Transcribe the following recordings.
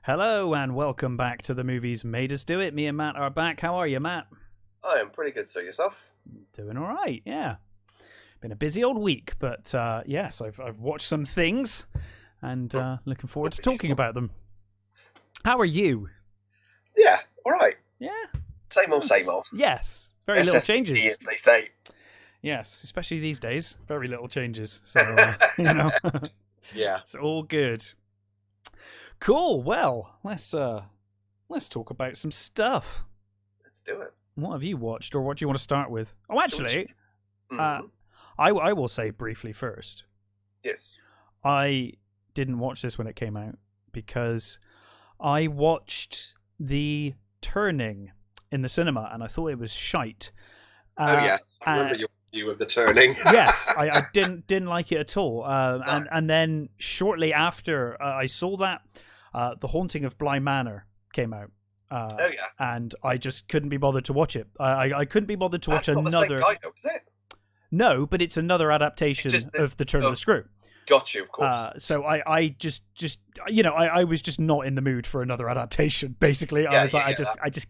Hello and welcome back to the Movies Made Us Do It. Me and Matt are back. How are you, Matt? I am pretty good, so yourself? Doing all right, yeah. Been a busy old week, but yes, I've watched some things and looking forward to talking about them. How are you? Yeah, all right. Yeah? Same old, same old. Yes, very little changes. As they say. Yes, especially these days. Very little changes. So, Yeah. It's all good. Cool. Well, let's talk about some stuff. Let's do it. What have you watched, or what do you want to start with? Oh, actually, Mm-hmm. I will say briefly first. Yes. I didn't watch this when it came out because I watched The Turning in the cinema and I thought it was shite. Oh yes, I remember your review of The Turning. Yes, I didn't like it at all. And then shortly after I saw that, The Haunting of Bly Manor came out. Oh yeah. And I just couldn't be bothered to watch it. I couldn't be bothered to watch That's not another. the same guy, though, is it? No, but it's another adaptation of The Turn of the Screw. Got you, of course. So I just I was just not in the mood for another adaptation. Basically, I just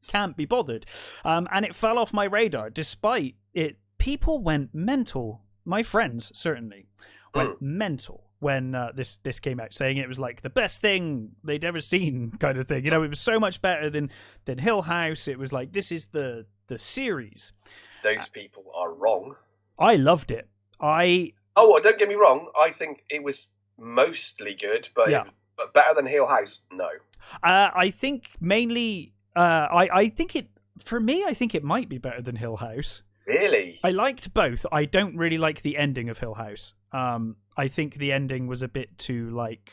can't be bothered. And it fell off my radar, despite it. People went mental. My friends certainly went mental when this came out, saying it was like the best thing they'd ever seen, kind of thing. You know, it was so much better than Hill House. It was like, this is the series. Those people are wrong. I loved it. Don't get me wrong. I think it was mostly good, but better than Hill House, no. I think mainly. I think it. For me, I think it might be better than Hill House. Really? I liked both. I don't really like the ending of Hill House. I think the ending was a bit too like.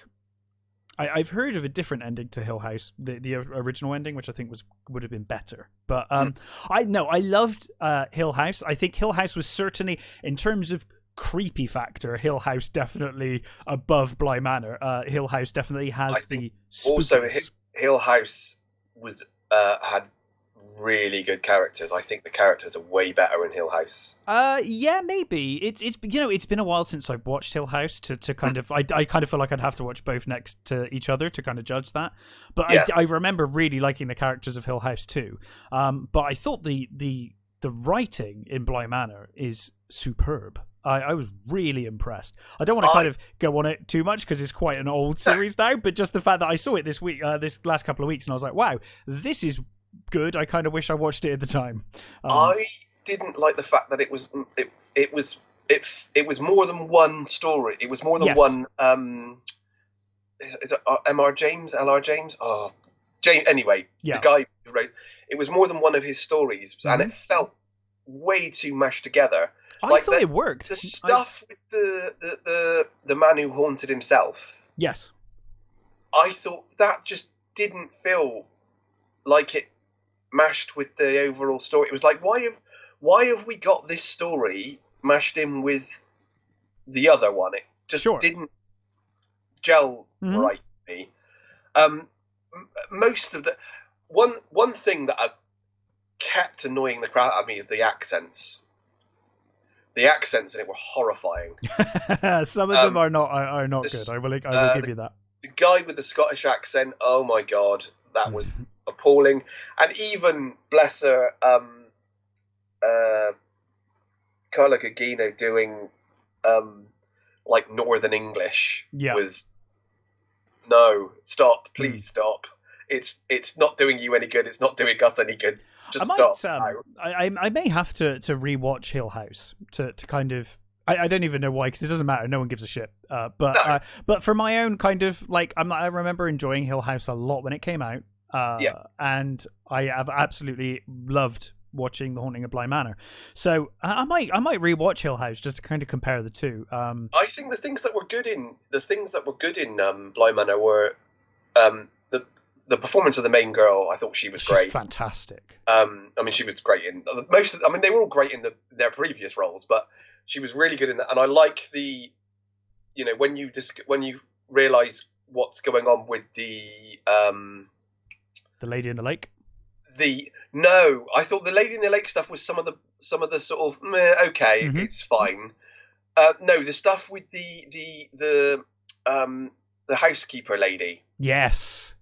I've heard of a different ending to Hill House, the original ending, which I think would have been better. But I loved Hill House. I think Hill House was certainly, in terms of creepy factor, Hill House definitely above Bly Manor. Hill House definitely has the spookiness. Also, Hill House was had really good characters. I think the characters are way better in Hill House. Yeah, maybe it's been a while since I've watched Hill House to kind of I kind of feel like I'd have to watch both next to each other to kind of judge that. But yeah. I remember really liking the characters of Hill House too. But I thought the writing in Bly Manor is superb. I was really impressed. I don't want to kind of go on it too much because it's quite an old series now, but just the fact that I saw it this week, this last couple of weeks, and I was like, wow, this is good. I kind of wish I watched it at the time. I didn't like the fact that it was more than one story. It was more than one. Is it M.R. James? L.R. James? Oh, James. Anyway, the guy who wrote it was more than one of his stories, and it felt way too mashed together. I thought it worked. The stuff with the man who haunted himself. Yes. I thought that just didn't feel like it mashed with the overall story. It was like, why have we got this story mashed in with the other one? It just didn't gel right to me. Most of the one thing that kept annoying the crap out of me is the accents. The accents in it were horrifying. Some of them are not good. I will give you that. The guy with the Scottish accent, oh my god, that was appalling. And even, bless her, Carla Gugino doing like Northern English was no, stop, please stop. It's not doing you any good. It's not doing us any good. Just stop. I may have to rewatch Hill House to kind of. I don't even know why, because it doesn't matter. No one gives a shit. But for my own kind of like, I remember enjoying Hill House a lot when it came out. And I have absolutely loved watching The Haunting of Bly Manor. So I might rewatch Hill House just to kind of compare the two. I think the things that were good in Bly Manor were the performance of the main girl. I thought she was great. She's fantastic. I mean, she was great in most of. I mean, they were all great in their previous roles, but she was really good in that. And I like when you realise what's going on with the Lady in the Lake. I thought the Lady in the Lake stuff was some of the sort of it's fine. No, the stuff with the the housekeeper lady. Yes.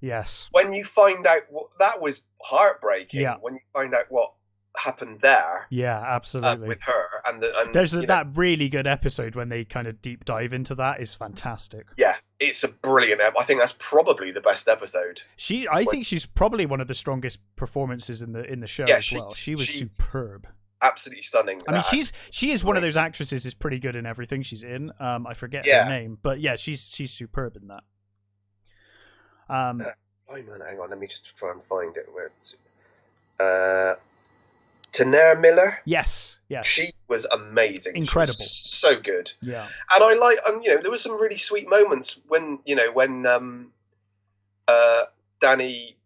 When you find out that was heartbreaking. Yeah. When you find out what happened there. Yeah, absolutely. With her and there's that really good episode when they kind of deep dive into that is fantastic. Yeah, it's a brilliant. I think that's probably the best episode. I think she's probably one of the strongest performances in the show as well. She was superb. Absolutely stunning. I mean, she is one of those actresses is pretty good in everything she's in. I forget her name, but yeah, she's superb in that. Hang on, let me just try and find it. Tanera Miller. Yes. She was amazing. Incredible. She was so good. Yeah. And I like, there were some really sweet moments when Danny,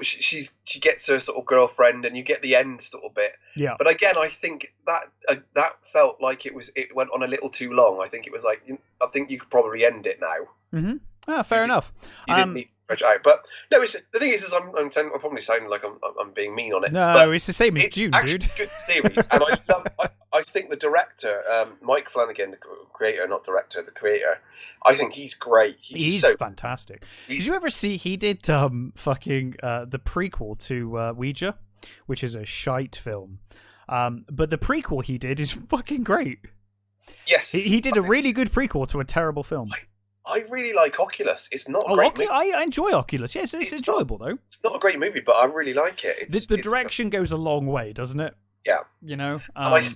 she gets her sort of girlfriend, and you get the end sort of bit. Yeah. But again, I think that felt like it went on a little too long. I think it was like, I think you could probably end it now. Mm-hmm. Oh, fair enough. You didn't need to stretch it out, but no. The thing is I'm probably sounding like I'm being mean on it. No, but it's the same as June, dude. It's a good series, and I love. I think the director, Mike Flanagan, the creator, not director, the creator. I think he's great. He's so fantastic. Did you ever see he did the prequel to Ouija, which is a shite film, but the prequel he did is fucking great. Yes, he did a really good prequel to a terrible film. I really like Oculus. It's not a great movie. I enjoy Oculus. Yes, it's enjoyable though. It's not a great movie, but I really like it. The direction goes a long way, doesn't it? Yeah. I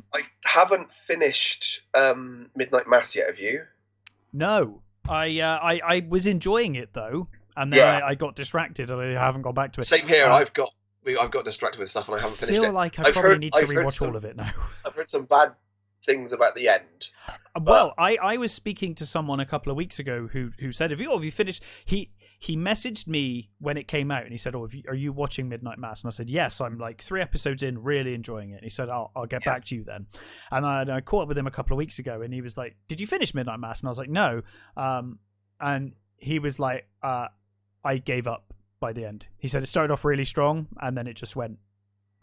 haven't finished Midnight Mass yet. Have you? No. I was enjoying it though, and then I got distracted and I haven't gone back to it. Same here. I've got distracted with stuff and I haven't finished it. I feel like I probably need to rewatch all of it now. I've heard some bad things about the end. Well, I was speaking to someone a couple of weeks ago who said, have you finished? He messaged me when it came out and he said, are you watching Midnight Mass? And I said, yes, I'm like 3 episodes in, really enjoying it. And he said, I'll get back to you then. And I caught up with him a couple of weeks ago and he was like, did you finish Midnight Mass? And I was like, no. And he was like, I gave up by the end. He said it started off really strong and then it just went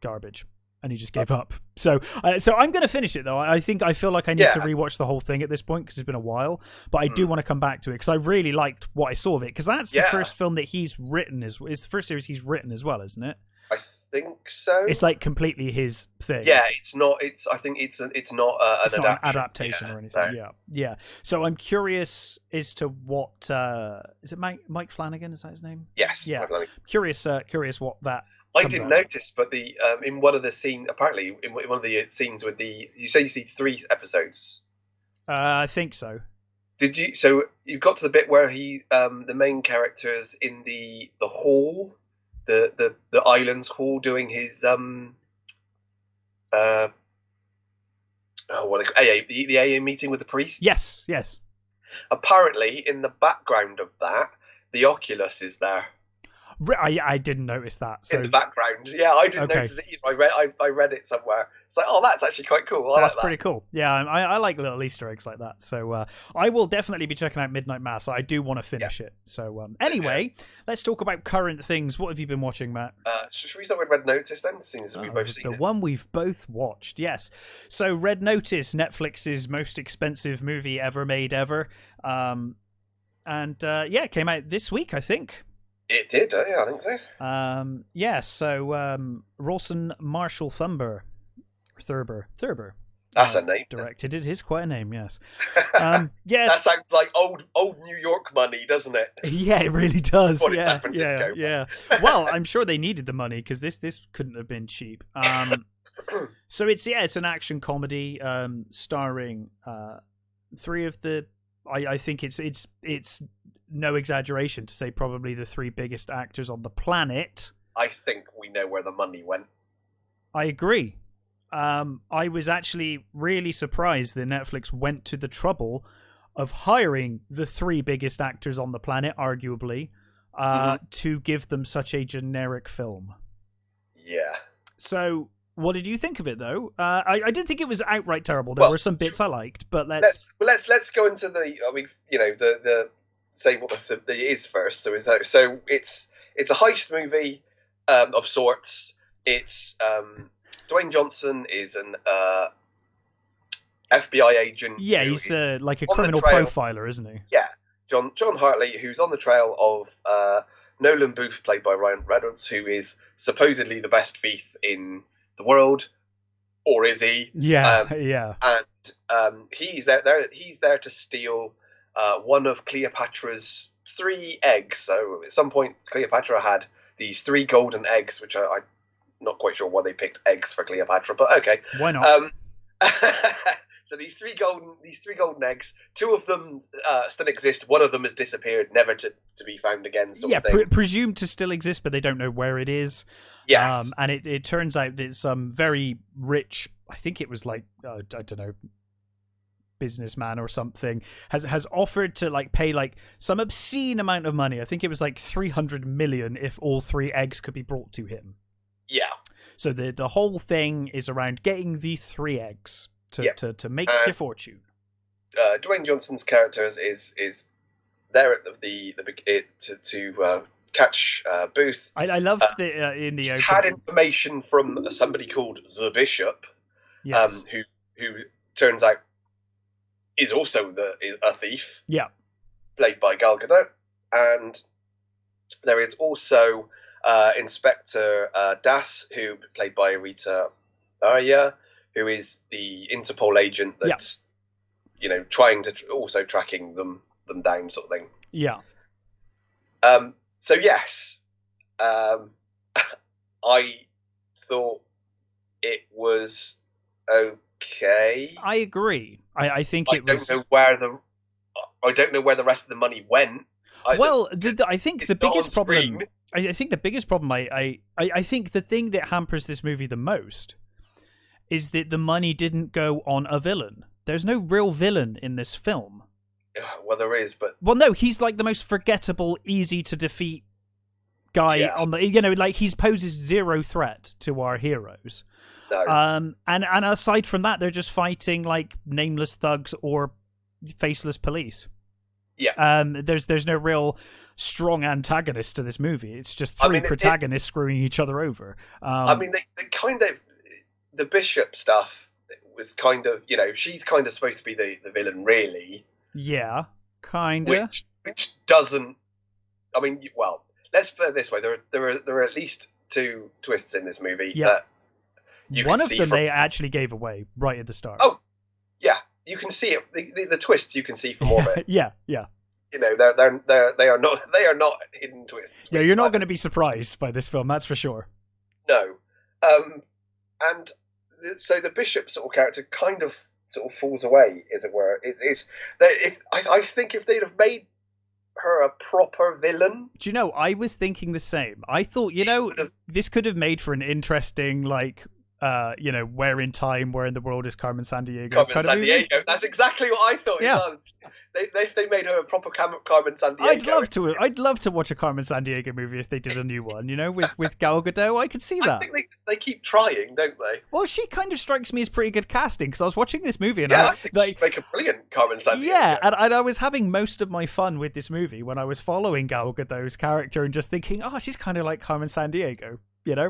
garbage. And he just gave up. So I'm going to finish it, though. I feel like I need to rewatch the whole thing at this point because it's been a while. But I do want to come back to it because I really liked what I saw of it. Because that's the first film that he's written. It's the first series he's written as well, isn't it? I think so. It's like completely his thing. Yeah, it's not. I think it's not an adaptation or anything. No. Yeah. So I'm curious as to what is it? Mike Flanagan, is that his name? Yes. Yeah. Curious what that. I didn't notice, but in one of the scenes, apparently in one of the scenes with you see 3 episodes. I think so. Did you? So you got to the bit where the main character's in the hall, the island's hall, doing his the AA meeting with the priest. Yes. Apparently, in the background of that, the Oculus is there. I didn't notice that. So. In the background, yeah, I didn't notice it either. I read it somewhere. It's like, oh, that's actually quite cool. That's pretty cool. Yeah, I like little Easter eggs like that. So I will definitely be checking out Midnight Mass. I do want to finish it. So anyway, let's talk about current things. What have you been watching, Matt? Should we start with Red Notice then? Since we've both seen the one we've both watched. Yes. So Red Notice, Netflix's most expensive movie ever made ever, and it came out this week, I think. It did, yeah, I think so. So Rawson Marshall Thurber. That's a name. Directed it. It is quite a name, yes. That sounds like old New York money, doesn't it? Yeah, it really does. San Francisco. Yeah. Well, I'm sure they needed the money because this couldn't have been cheap. So it's an action comedy starring 3 of the. I think it's no exaggeration to say probably the 3 biggest actors on the planet. I think we know where the money went. I agree. I was actually really surprised that Netflix went to the trouble of hiring the 3 biggest actors on the planet, arguably, to give them such a generic film. Yeah. So, what did you think of it, though? I didn't think it was outright terrible. There were some bits I liked, but let's go into the say what the is first. So it's a heist movie of sorts. It's Dwayne Johnson is an FBI agent. Yeah, he's like a criminal profiler, isn't he? Yeah, John Hartley, who's on the trail of Nolan Booth, played by Ryan Reynolds, who is supposedly the best thief in the world, or is he? Yeah, yeah. And he's there to steal one of Cleopatra's 3 eggs. So at some point, Cleopatra had these 3 golden eggs, which I'm not quite sure why they picked eggs for Cleopatra, but okay. Why not? So these three golden eggs, 2 of them still exist. 1 of them has disappeared, never to be found again. Sort of thing. Presumed to still exist, but they don't know where it is. Yes, and it turns out that some very rich, I think it was like I don't know, businessman or something, has offered to like pay like some obscene amount of money. I think it was like 300 million if all 3 eggs could be brought to him. Yeah. So the whole thing is around getting the 3 eggs to make your fortune. Dwayne Johnson's character is there at to catch Booth. I loved the in the. He's had information from somebody called the Bishop, yes. Who turns out is also a thief. Yeah, played by Gal Gadot, and there is also Inspector Das, who played by Rita Arya, who is the Interpol agent that's trying to also tracking them down, sort of thing. Yeah. So yes, I thought it was okay. I agree. I think it was. I don't know where the rest of the money went. I think the biggest problem. I think the biggest problem. I think the thing that hampers this movie the most is that the money didn't go on a villain. There's no real villain in this film. Well, there is, but no, he's like the most forgettable, easy to defeat guy on the. Like he poses 0 threat to our heroes. No. And aside from that, they're just fighting like nameless thugs or faceless police. Yeah. There's no real strong antagonist to this movie. It's just 3 protagonists screwing each other over. They kind of the Bishop stuff was kind of she's kind of supposed to be the villain, really. Yeah, kind of. Which doesn't. I mean, well, let's put it this way: there are at least 2 twists in this movie that. One of them they actually gave away right at the start. Oh, yeah, you can see it. The twist you can see from all of it. Yeah. They are not hidden twists. Yeah, you're not going to be surprised by this film, that's for sure. No, and so the Bishop sort of character kind of sort of falls away, as it were. I think if they'd have made her a proper villain. Do you know? I was thinking the same. I thought this could have made for an interesting where in time, where in the world is Carmen Sandiego? Sandiego. That's exactly what I thought. Yeah. They made her a proper Carmen Sandiego. I'd love to watch a Carmen Sandiego movie if they did a new one. With Gal Gadot, I could see that. I think they keep trying, don't they? Well, she kind of strikes me as pretty good casting because I was watching this movie and I think she'd make a brilliant Carmen Sandiego. Yeah, and I was having most of my fun with this movie when I was following Gal Gadot's character and just thinking, she's kind of like Carmen Sandiego, Yeah.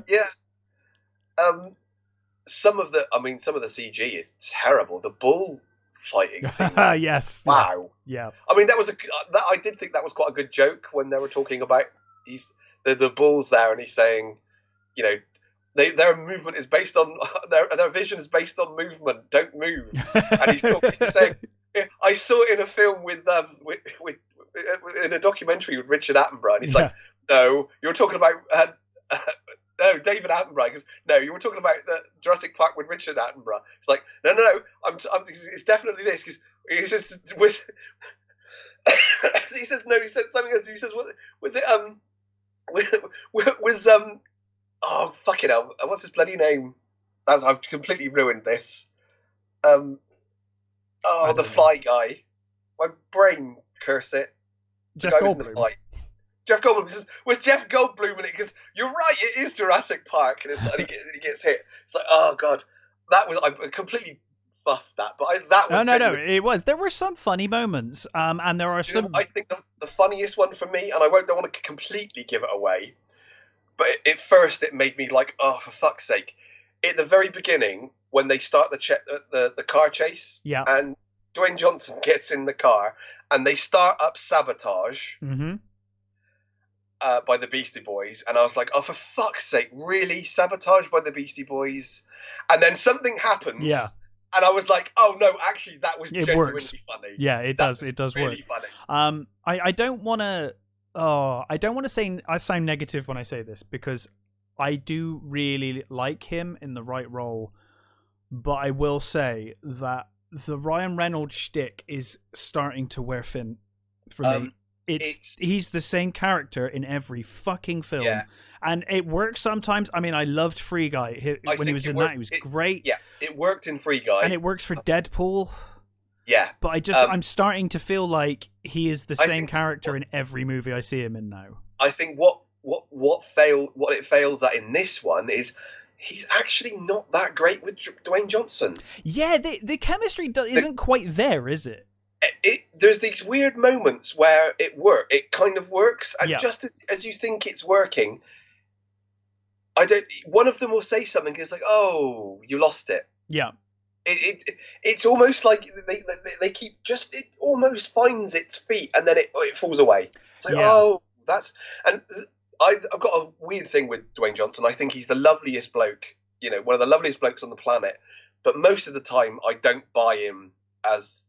Some of the CG is terrible. The bull fighting scene. Yes. Wow. Yeah. I mean, I did think that was quite a good joke when they were talking about the bulls there, and he's saying, their movement is based on their vision is based on movement. Don't move. And he's saying, I saw it in a film with in a documentary with Richard Attenborough, and he's like, no, you're talking about. No, David Attenborough. Because no, you were talking about the Jurassic Park with Richard Attenborough. It's like no. It's definitely this because he says he says no. He said something else. He says what was it? Oh fucking hell! What's his bloody name? I've completely ruined this. The Fly guy. My brain, curse it. Jeff Goldblum. Jeff Goldblum says, "Was Jeff Goldblum in it?" Because you're right, it is Jurassic Park, and he gets hit. It's like, oh god, I completely buffed that, but that was no, it was. There were some funny moments, and there are some. I think the funniest one for me, and I don't want to completely give it away, but at first it made me like, oh, for fuck's sake! At the very beginning, when they start the car chase, yeah, and Dwayne Johnson gets in the car and they start up Sabotage by the Beastie Boys, and I was like, oh, for fuck's sake, really? Sabotage by the Beastie Boys? And then something happens. Yeah. And I was like, oh no, actually that was genuinely works. funny. Yeah, it does really work. Funny. I don't want to say I sound negative when I say this, because I do really like him in the right role, but I will say that the Ryan Reynolds shtick is starting to wear thin for me. He's the same character in every fucking film, and it works sometimes. I mean, I loved Free Guy when he was in that; he was great. Yeah, it worked in Free Guy, and it works for Deadpool. Yeah, but I'm starting to feel like he is the same character in every movie I see him in now. I think what it fails at in this one is he's actually not that great with Dwayne Johnson. Yeah, the chemistry isn't quite there, is it? There's these weird moments where it kind of works, and just as you think it's working, one of them will say something, it's like, oh, you lost it. Yeah. It's almost like they keep it almost finds its feet and then it falls away. It's like, oh, and I've got a weird thing with Dwayne Johnson. I think he's the loveliest bloke, one of the loveliest blokes on the planet, but most of the time I don't buy him as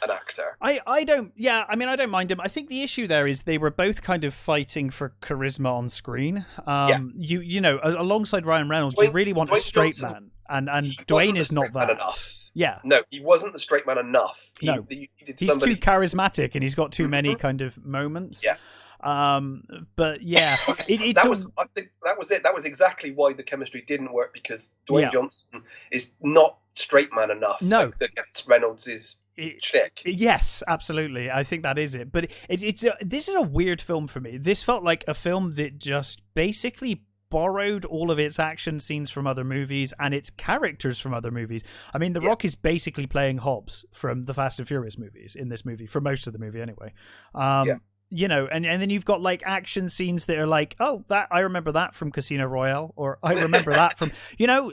an actor. I don't. Yeah, I mean, I don't mind him. I think the issue there is they were both kind of fighting for charisma on screen. Alongside Ryan Reynolds, you really want a straight man, and Dwayne is not that enough. Yeah, no, he wasn't the straight man enough. He's too charismatic, and he's got too many kind of moments. Yeah. But yeah, I think that was it. That was exactly why the chemistry didn't work, because Dwayne Johnson is not straight man enough. No, against Reynolds' chick. Yes, absolutely. I think that is it. But this is a weird film for me. This felt like a film that just basically borrowed all of its action scenes from other movies and its characters from other movies. I mean, The Rock is basically playing Hobbs from the Fast and Furious movies in this movie, for most of the movie anyway. And then you've got like action scenes that are like, oh, that I remember that from Casino Royale, or I remember that from,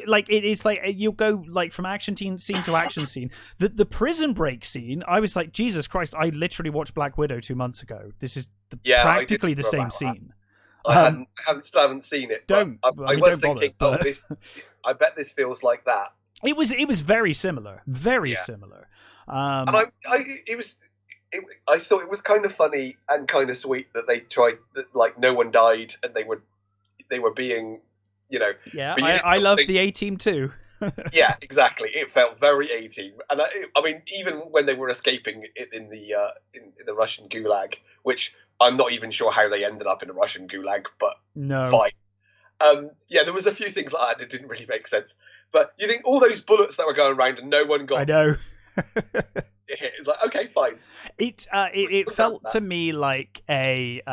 like it's like you'll go like from action scene to action scene. The prison break scene, I was like, Jesus Christ, I literally watched Black Widow 2 months ago. This is practically the same scene. I haven't seen it. I was thinking, I bet this feels like that. It was very similar, similar. And I thought it was kind of funny and kind of sweet that they tried, like no one died, and they were being, Yeah, I love the A-Team too. Yeah, exactly. It felt very A-Team, and I mean, even when they were escaping in the Russian gulag, which I'm not even sure how they ended up in a Russian gulag, but fine. There was a few things like that that didn't really make sense. But you think all those bullets that were going around and no one got. I know. It's like, okay, fine. It felt to me like a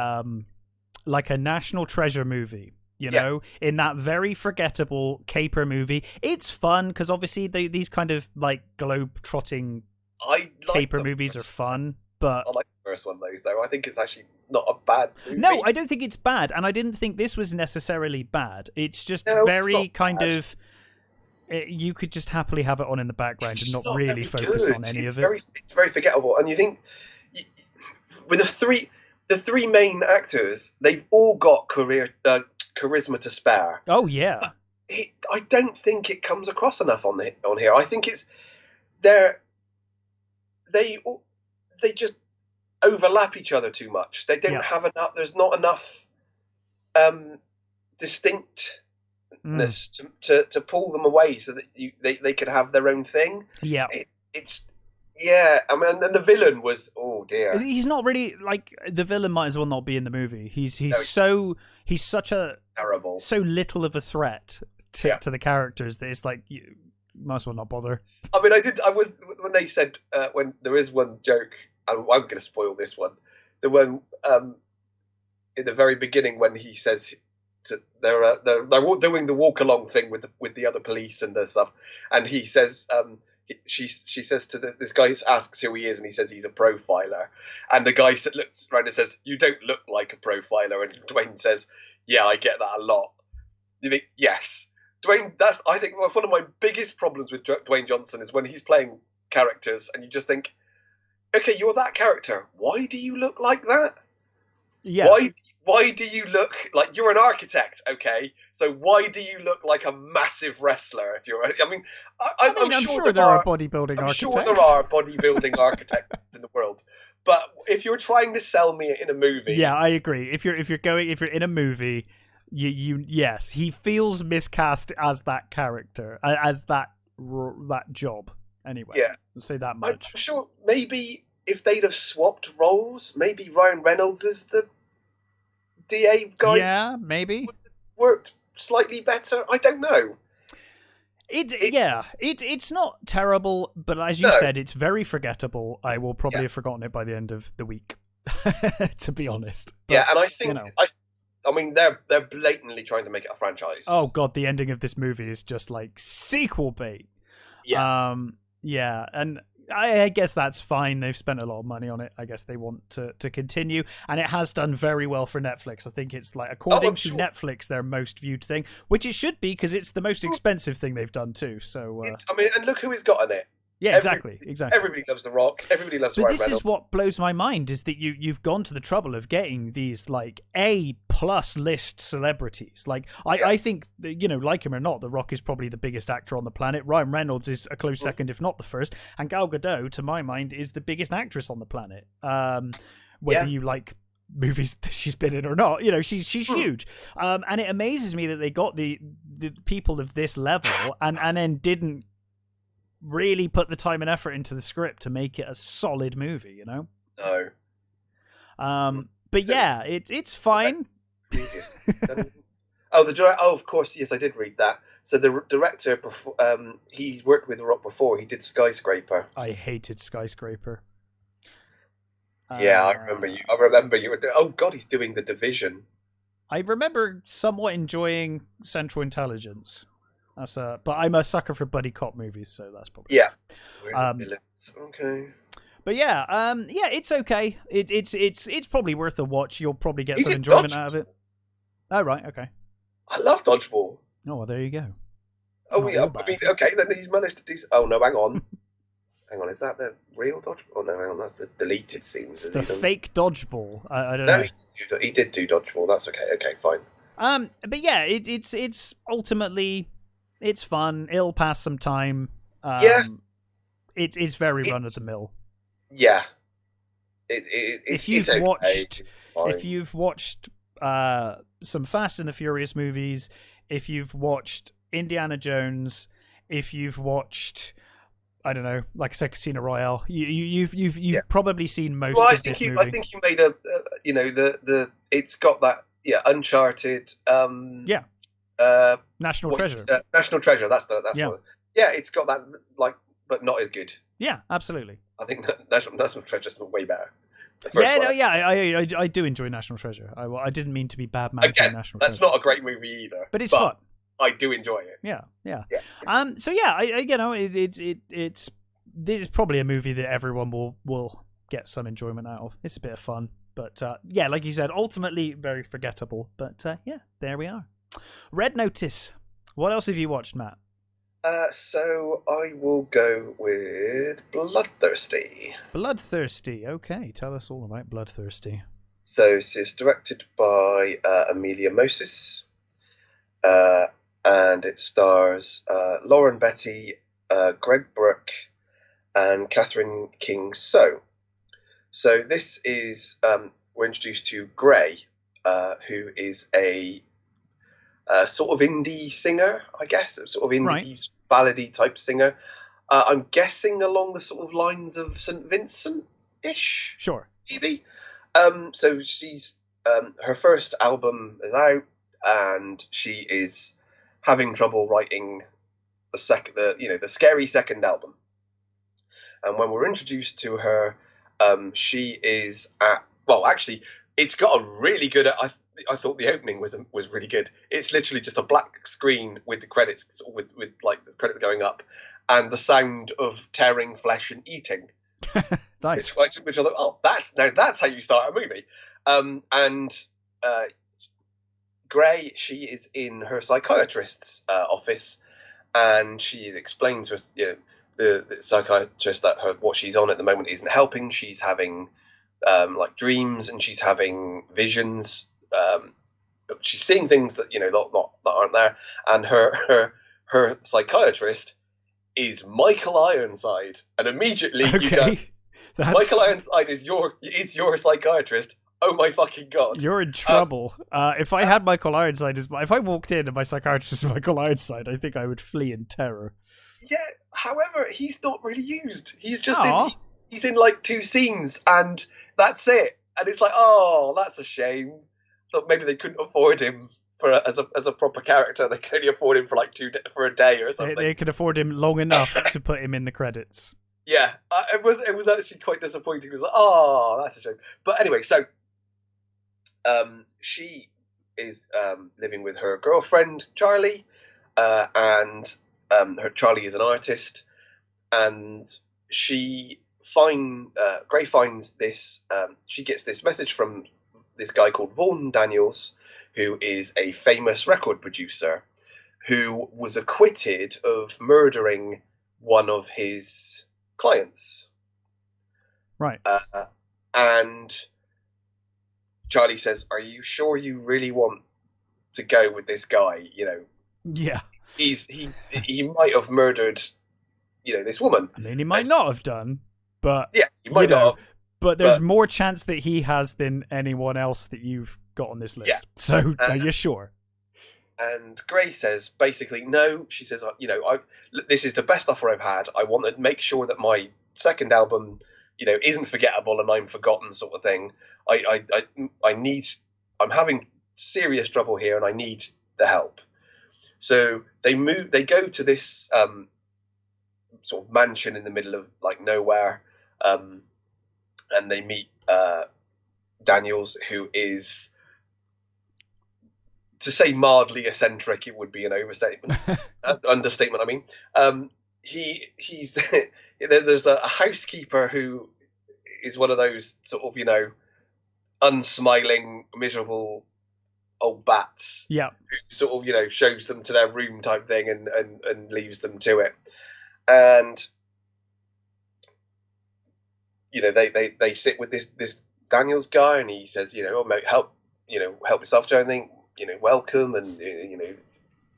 National Treasure movie. In that very forgettable caper movie. It's fun because obviously these kind of like globe-trotting caper movies are fun. But I like the first one of those, though. I think it's actually not a bad movie. No, I don't think it's bad, and I didn't think this was necessarily bad. It's just very kind of. You could just happily have it on in the background and not really focus on any of it. It's very forgettable, and you think with the three main actors, they've all got charisma to spare. Oh yeah. I don't think it comes across enough on here. I think it's they just overlap each other too much. They don't have enough. There's not enough distinctness to pull them away so that they could have their own thing. Yeah, I mean, and the villain was, oh dear. He's not really like the villain. Might as well not be in the movie. He's such a terrible, so little of a threat to the characters that it's like you might as well not bother. I mean, when they said when there is one joke. I'm going to spoil this one. The one in the very beginning when he says they're doing the walk along thing with the other police and the stuff, and he says she says to this guy asks who he is, and he says he's a profiler, and the guy looks around and says, "You don't look like a profiler," and Dwayne says, "Yeah, I get that a lot." You think, yes, Dwayne. I think one of my biggest problems with Dwayne Johnson is when he's playing characters, and you just think, okay, you're that character. Why do you look like that? Yeah. Why do you look like you're an architect? Okay, so why do you look like a massive wrestler? If you're, I mean, I'm sure there are bodybuilding architects. Sure there are bodybuilding architects in the world, but if you're trying to sell me in a movie, yeah, I agree. If you're in a movie, yes, he feels miscast as that character, as that job. Anyway, yeah, I'll say that much. I'm sure maybe if they'd have swapped roles, maybe Ryan Reynolds is the DA guy. Yeah, maybe worked slightly better. I don't know. It's not terrible, but as you said, it's very forgettable. I will probably have forgotten it by the end of the week, to be honest. But, yeah, and I think I mean, they're blatantly trying to make it a franchise. Oh god, the ending of this movie is just like sequel bait. Yeah. Yeah, and I guess that's fine. They've spent a lot of money on it. I guess they want to continue, and it has done very well for Netflix. I think it's like, according to Netflix, their most viewed thing, which it should be because it's the most expensive thing they've done too. So I mean, and look who he's got in it. Yeah, exactly. Everybody loves The Rock. Everybody loves Ryan Reynolds. This is what blows my mind, is that you've gone to the trouble of getting these like A+ list celebrities. Like I think that, like him or not, The Rock is probably the biggest actor on the planet. Ryan Reynolds is a close second, if not the first, and Gal Gadot, to my mind, is the biggest actress on the planet. Whether you like movies that she's been in or not, she's huge. And it amazes me that they got the people of this level and then didn't really put the time and effort into the script to make it a solid movie, No. But yeah, it's fine. Of course, yes, I did read that. So the director, he's worked with The Rock before. He did Skyscraper. I hated Skyscraper. Yeah, I remember you were. Oh God, he's doing The Division. I remember somewhat enjoying Central Intelligence. But I'm a sucker for buddy cop movies, so that's probably okay. But yeah, it's okay. It's probably worth a watch. You'll probably get some enjoyment out of it. Oh right, okay. I love Dodgeball. Oh well, there you go. Okay, then he's managed to do. Oh no, hang on, is that the real Dodgeball? Oh no, hang on, that's the deleted scenes. It's the fake Dodgeball. I don't know. He did do Dodgeball. That's okay. Okay, fine. But yeah, it's ultimately. It's fun. It'll pass some time. It's very run of the mill. Yeah. If you've watched some Fast and the Furious movies, if you've watched Indiana Jones, if you've watched, I don't know, like I said, Casino Royale, you've probably seen most of this movie. I think you made it's got that Uncharted. National Treasure. National Treasure. That's what. Yeah, it's got that but not as good. Yeah, absolutely. I think National Treasure's way better. I do enjoy National Treasure. I didn't mean to be bad mouthing National Treasure. That's not a great movie either, but it's fun. I do enjoy it. Yeah. So yeah, it's this is probably a movie that everyone will get some enjoyment out of. It's a bit of fun, but like you said, ultimately very forgettable. But there we are. Red Notice. What else have you watched, Matt? So I will go with Bloodthirsty. Bloodthirsty. Okay, tell us all about Bloodthirsty. So this is directed by Amelia Moses, and it stars Lauren Betty, Greg Burke, and Catherine King. So this is we're introduced to Gray, who is a sort of indie singer, I guess, sort of indie ballady type singer. I'm guessing along the sort of lines of St. Vincent-ish. Sure. Maybe. So she's her first album is out, and she is having trouble writing the scary second album. And when we're introduced to her, she is actually, it's got a really good. I thought the opening was really good. It's literally just a black screen with the credits, with like the credits going up, and the sound of tearing flesh and eating. Nice. Which I thought, that's how you start a movie. And Gray, she is in her psychiatrist's office, and she explains to us, the psychiatrist that what she's on at the moment isn't helping. She's having like dreams, and she's having visions. She's seeing things that not that aren't there, and her psychiatrist is Michael Ironside, and immediately you go, Michael Ironside is your psychiatrist. Oh my fucking god! You're in trouble. If I had Michael Ironside if I walked in and my psychiatrist was Michael Ironside, I think I would flee in terror. Yeah. However, he's not really used. He's just he's in like 2 scenes, and that's it. And it's like, oh, that's a shame. Thought maybe they couldn't afford him as a proper character. They could only afford him for like for a day or something. They could afford him long enough to put him in the credits. Yeah, it was actually quite disappointing. It was like, oh, that's a shame. But anyway, so she is living with her girlfriend Charlie, and Charlie is an artist, and Gray finds this. She gets this message from this guy called Vaughan Daniels, who is a famous record producer, who was acquitted of murdering one of his clients. Right. And Charlie says, "Are you sure you really want to go with this guy? Yeah. He might have murdered, this woman. I mean, he might not have done, but yeah, he might not have. But there's more chance that he has than anyone else that you've got on this list. Yeah. So, are you sure? And Gray says, basically, no. She says, this is the best offer I've had. I want to make sure that my second album, isn't forgettable and I'm forgotten, sort of thing. I'm having serious trouble here, and I need the help. So they go to this sort of mansion in the middle of like nowhere, and they meet Daniels, who is, to say mildly eccentric, it would be an overstatement, understatement. I mean, he's there's a housekeeper who is one of those sort of unsmiling, miserable old bats. Yeah. Who sort of shows them to their room type thing and leaves them to it, and they sit with this Daniels guy, and he says, oh, mate, help yourself to anything, welcome, and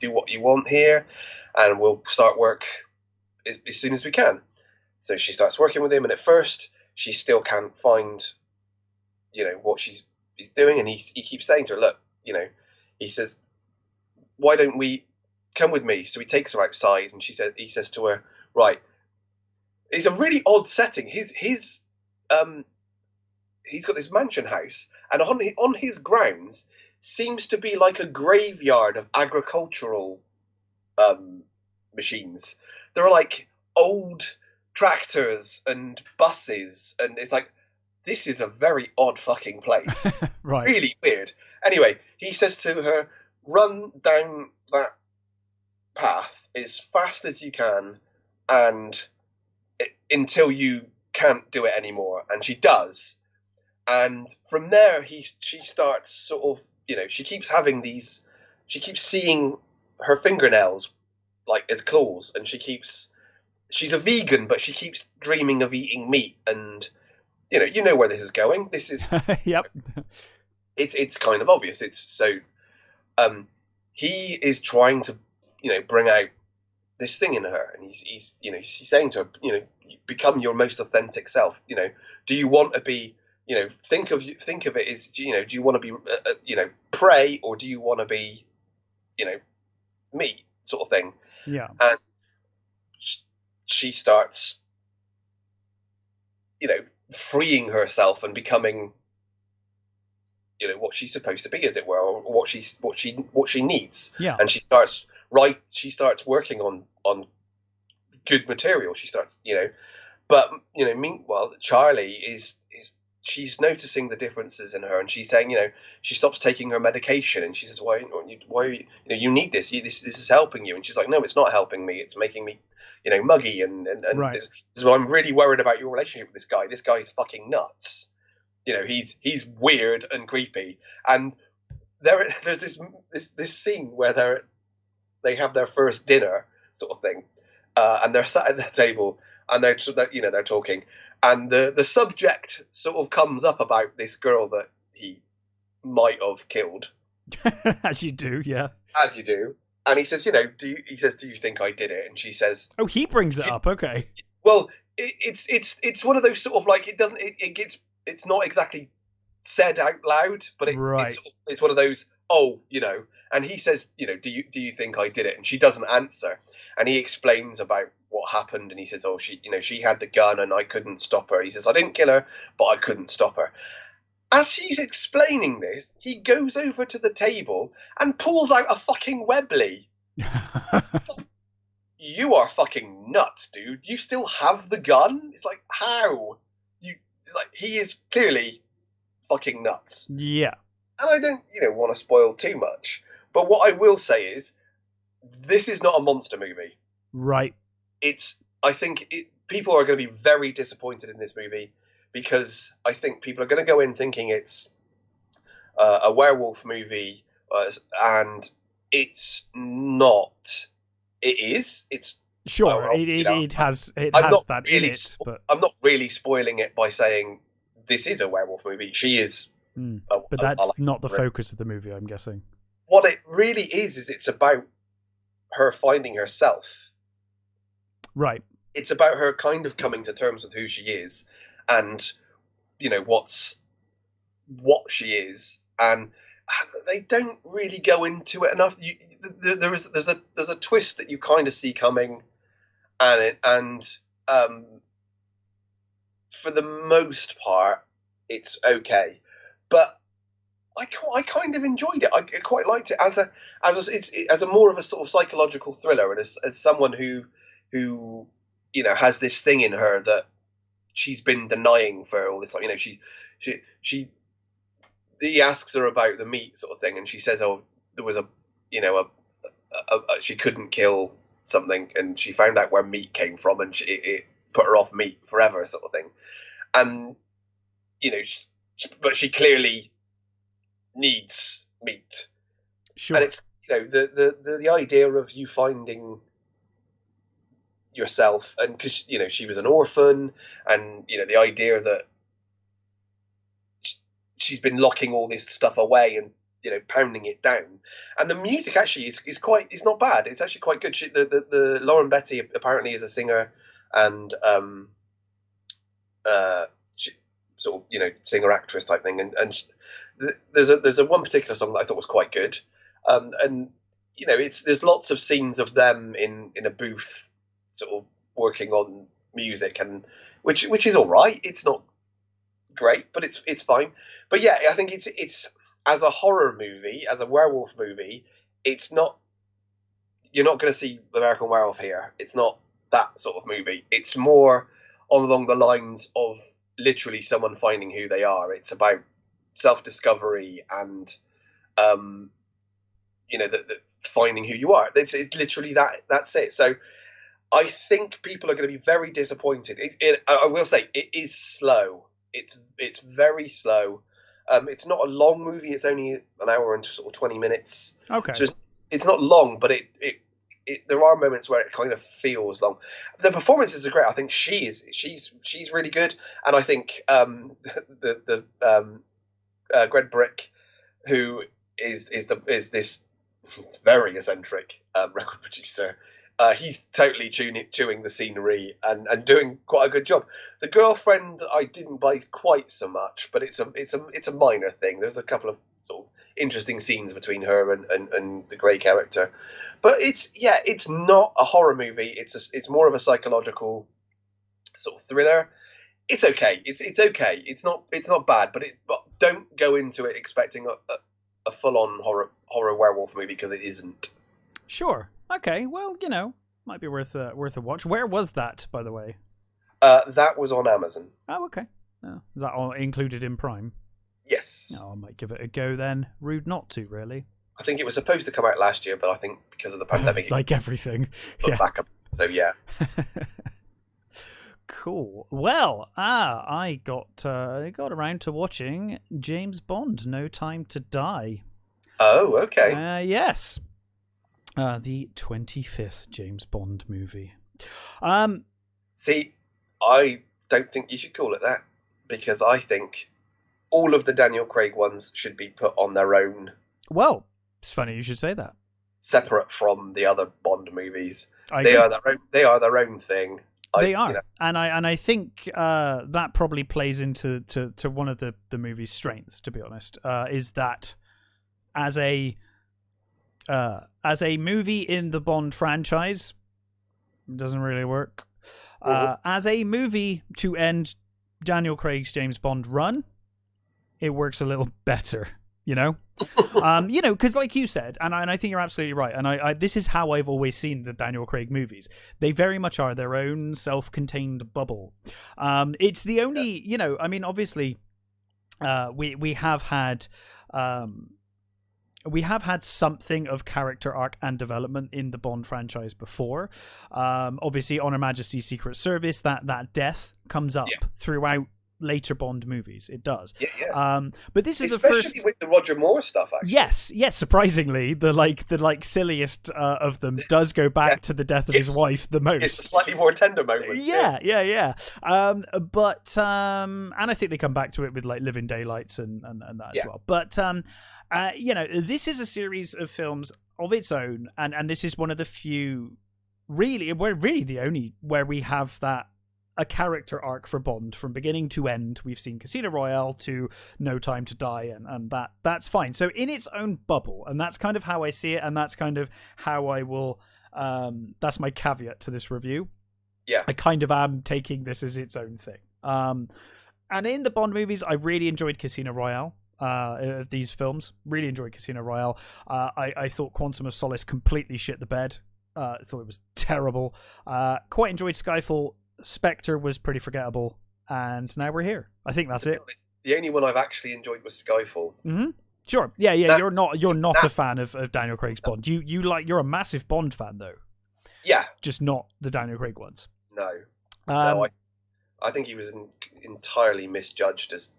do what you want here, and we'll start work as soon as we can. So she starts working with him, and at first she still can't find what he's doing, and he keeps saying to her, look, he says, why don't we come with me? So he takes her outside, and he says to her, right, it's a really odd setting. He's got this mansion house, and on his grounds seems to be like a graveyard of agricultural machines. There are like old tractors and buses, and it's like, this is a very odd fucking place. Right. Really weird. Anyway, he says to her, run down that path as fast as you can, and until you can't do it anymore. And she does. And from there, she starts sort of, she keeps seeing her fingernails like as claws, and she's a vegan, but she keeps dreaming of eating meat, and you know where this is going. This is yep. It's kind of obvious. It's so he is trying to bring out this thing in her, and he's saying to her, become your most authentic self. Do you want to be, think of it as, do you want to be prey, or do you want to be meat, sort of thing. Yeah. And she starts freeing herself and becoming what she's supposed to be, as it were, or what she needs. Yeah. And she starts working on good material. She starts but meanwhile Charlie she's noticing the differences in her, and she's saying she stops taking her medication, and she says, why you need this, this is helping you, and she's like, no, it's not helping me, it's making me muggy, and right. This is why I'm really worried about your relationship with this guy. This guy's fucking nuts. He's weird and creepy. And there's this scene where they have their first dinner, sort of thing, and they're sat at the table, and they're they're talking, and the subject sort of comes up about this girl that he might have killed, as you do, yeah. as you do, and he says, do you think I did it? And she says, oh, he brings it up. Okay. Well, it's one of those sort of like it's not exactly said out loud, but it's one of those and he says, do you think I did it? And she doesn't answer, and he explains about what happened, and he says, oh, she had the gun and I couldn't stop her. He says, I didn't kill her, but I couldn't stop her. As he's explaining this, he goes over to the table and pulls out a fucking Webley. You are fucking nuts, dude. You still have the gun? It's like, how? He is clearly fucking nuts. Yeah. And I don't, want to spoil too much. But what I will say is, this is not a monster movie. Right. I think people are going to be very disappointed in this movie, because I think people are going to go in thinking it's a werewolf movie, and it's not. It is. It's sure. It has that really, in it. But I'm not really spoiling it by saying this is a werewolf movie. She is. But that's not the focus of the movie, I'm guessing. What it really is it's about her finding herself. Right. It's about her kind of coming to terms with who she is, and what she is, and they don't really go into it enough. There's a twist that you kind of see coming, and for the most part, it's okay. But I kind of enjoyed it. I quite liked it as a more of a sort of psychological thriller, and as someone who has this thing in her that she's been denying for all this time. He asks her about the meat sort of thing, and she says, "Oh, there was she couldn't kill something, and she found out where meat came from, and it put her off meat forever," sort of thing. And but she clearly needs meat. Sure. And it's the idea of you finding yourself, and because she was an orphan, and the idea that she's been locking all this stuff away and pounding it down, and the music actually is not bad. It's actually quite good. The Lauren Betty apparently is a singer, and she sort of singer actress type thing, and there's a one particular song that I thought was quite good, and there's lots of scenes of them in a booth sort of working on music, and which is all right. It's not great, but it's fine. But yeah, I think it's as a horror movie, as a werewolf movie, it's not. You're not going to see American Werewolf here. It's not that sort of movie. It's more along the lines of literally someone finding who they are. It's about self-discovery and the finding who you are. It's literally that. That's it. So I think people are going to be very disappointed. I will say it is slow. It's very slow. It's not a long movie. It's only an hour and sort of 20 minutes. Okay. So it's not long, but there are moments where it kind of feels long. The performances are great. I think she's really good, and I think the Greg Brick, who is this very eccentric record producer. He's totally chewing the scenery and doing quite a good job. The girlfriend I didn't buy quite so much, but it's a minor thing. There's a couple of sort of interesting scenes between her and the Grey character, but it's not a horror movie. It's more of a psychological sort of thriller. It's okay. It's okay. It's not bad, but don't go into it expecting a full on horror werewolf movie, because it isn't. Sure. Okay, well, might be worth a watch. Where was that, by the way? That was on Amazon. Oh, okay. Oh, is that all included in Prime? Yes. Oh, I might give it a go then. Rude not to, really. I think it was supposed to come out last year, but I think because of the pandemic... like everything. Yeah. Back up. So, yeah. Cool. Well, I got around to watching James Bond, No Time to Die. Oh, okay. Yes. The 25th James Bond movie. See, I don't think you should call it that, because I think all of the Daniel Craig ones should be put on their own. Well, it's funny you should say that. Separate from the other Bond movies. They are their own thing. They are, you know. and I think that probably plays into one of the movie's strengths. To be honest, is that as a movie in the Bond franchise, it doesn't really work. As a movie to end Daniel Craig's James Bond run, it works a little better. You know, because like you said, and I think you're absolutely right. And I this is how I've always seen the Daniel Craig movies. They very much are their own self-contained bubble. It's the only, obviously, we have had something of character arc and development in the Bond franchise before. Obviously, on Her Majesty's Secret Service, that death comes up throughout later Bond movies. It does. But this is the first, especially with the Roger Moore stuff. Actually, yes. Surprisingly, the silliest of them does go back to the death of his wife the most. It's a slightly more tender moment. Yeah. And I think they come back to it with like Living Daylights and that as well. But this is a series of films of its own, and this is one of the few, we're really the only where we have that. A character arc for Bond from beginning to end. We've seen Casino Royale to No Time to Die, and that's fine. So in its own bubble, and that's kind of how I see it, and that's kind of how I will. That's my caveat to this review. Yeah, I kind of am taking this as its own thing. And in the Bond movies, I really enjoyed Casino Royale. Of these films, really enjoyed Casino Royale. I thought Quantum of Solace completely shit the bed. I thought it was terrible. Quite enjoyed Skyfall. Spectre was pretty forgettable, and now we're here. I think that's it. The only one I've actually enjoyed was Skyfall. Mm-hmm. Sure, yeah. You're not a fan of Daniel Craig's Bond. You're a massive Bond fan though. Yeah, just not the Daniel Craig ones. No, I think he was entirely misjudged as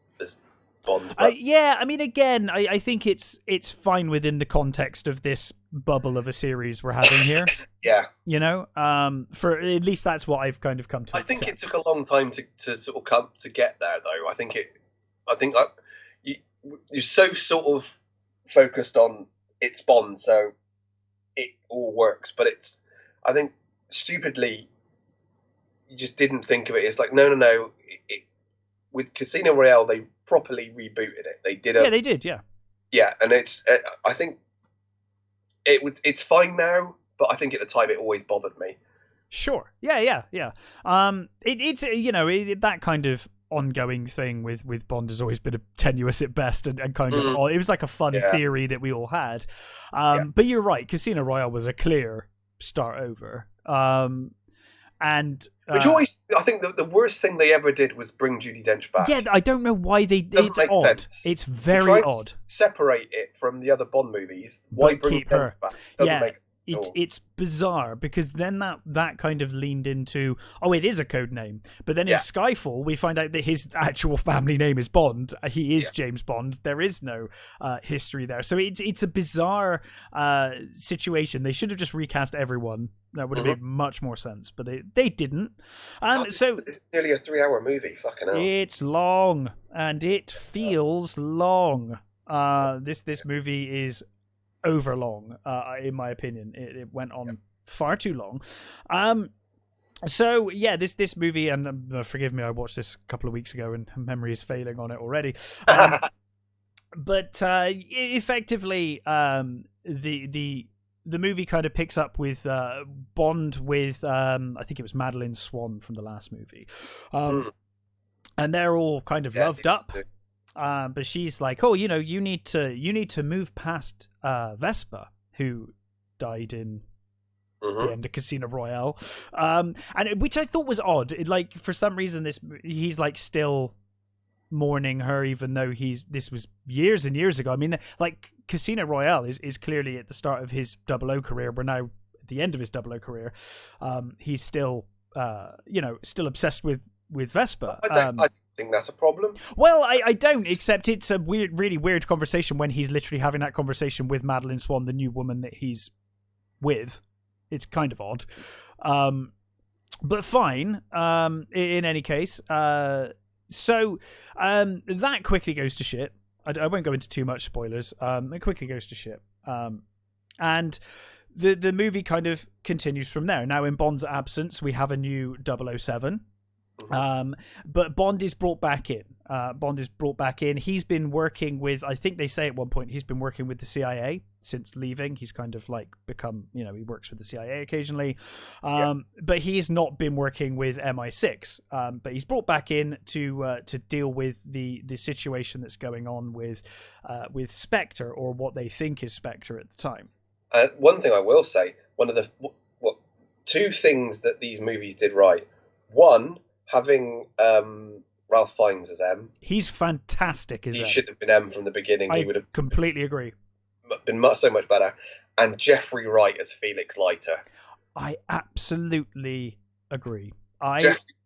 Bond. Again, I think it's fine within the context of this bubble of a series we're having here. Yeah, for at least that's what I've kind of come to. I think it took a long time to sort of come to get there, though. I think you're so sort of focused on it's Bond, so it all works. But I think stupidly, you just didn't think of it as like no. With Casino Royale, they properly rebooted it. They did. They did. Yeah. Yeah, and I think it's fine now, but I think at the time it always bothered me. Sure. Yeah. It's that kind of ongoing thing with Bond has always been tenuous at best, and kind of it was like a fun theory that we all had. But you're right. Casino Royale was a clear start over. Which always, I think the worst thing they ever did was bring Judi Dench back. Yeah, I don't know why they. It's odd. Sense. It's very odd. Separate it from the other Bond movies. Why bring keep her back? Doesn't make sense. It's bizarre because then that kind of leaned into it is a code name, but then in Skyfall we find out that his actual family name is Bond. He is James Bond. There is no history there, so it's a bizarre situation. They should have just recast everyone. That would have made much more sense, but they didn't. So nearly a 3-hour movie. Fucking hell. It's long and it feels long. This movie is over long, in my opinion. It went on far too long. So yeah, this movie, and forgive me, I watched this a couple of weeks ago, and memory is failing on it already. But effectively, the movie kind of picks up with Bond with I think it was Madeleine Swan from the last movie, and they're all kind of loved up. But she's like, you need to move past Vespa, who died in the end of Casino Royale, and which I thought was odd. For some reason, he's like still mourning her, even though this was years and years ago. I mean, like Casino Royale is clearly at the start of his 00 career. We're now at the end of his 00 career. He's still, still obsessed with Vespa. I think that's a problem. Well, I don't, except it's a really weird conversation when he's literally having that conversation with Madeleine Swan, the new woman that he's with. It's kind of odd. But fine. In any case, so that quickly goes to shit. I won't go into too much spoilers. It quickly goes to shit. And the movie kind of continues from there. Now, in Bond's absence, we have a new 007. But Bond is brought back in. He's been working with, I think they say at one point, he's been working with the CIA since leaving. He's kind of like become, he works with the CIA occasionally. But he's not been working with MI6. But he's brought back in to deal with the situation that's going on with Spectre, or what they think is Spectre at the time. One thing I will say, one of the two things that these movies did right. One, having Ralph Fiennes as M. He's fantastic as M. He should have been M from the beginning. I he would have completely agree. Been so much better. And Jeffrey Wright as Felix Leiter. I absolutely agree.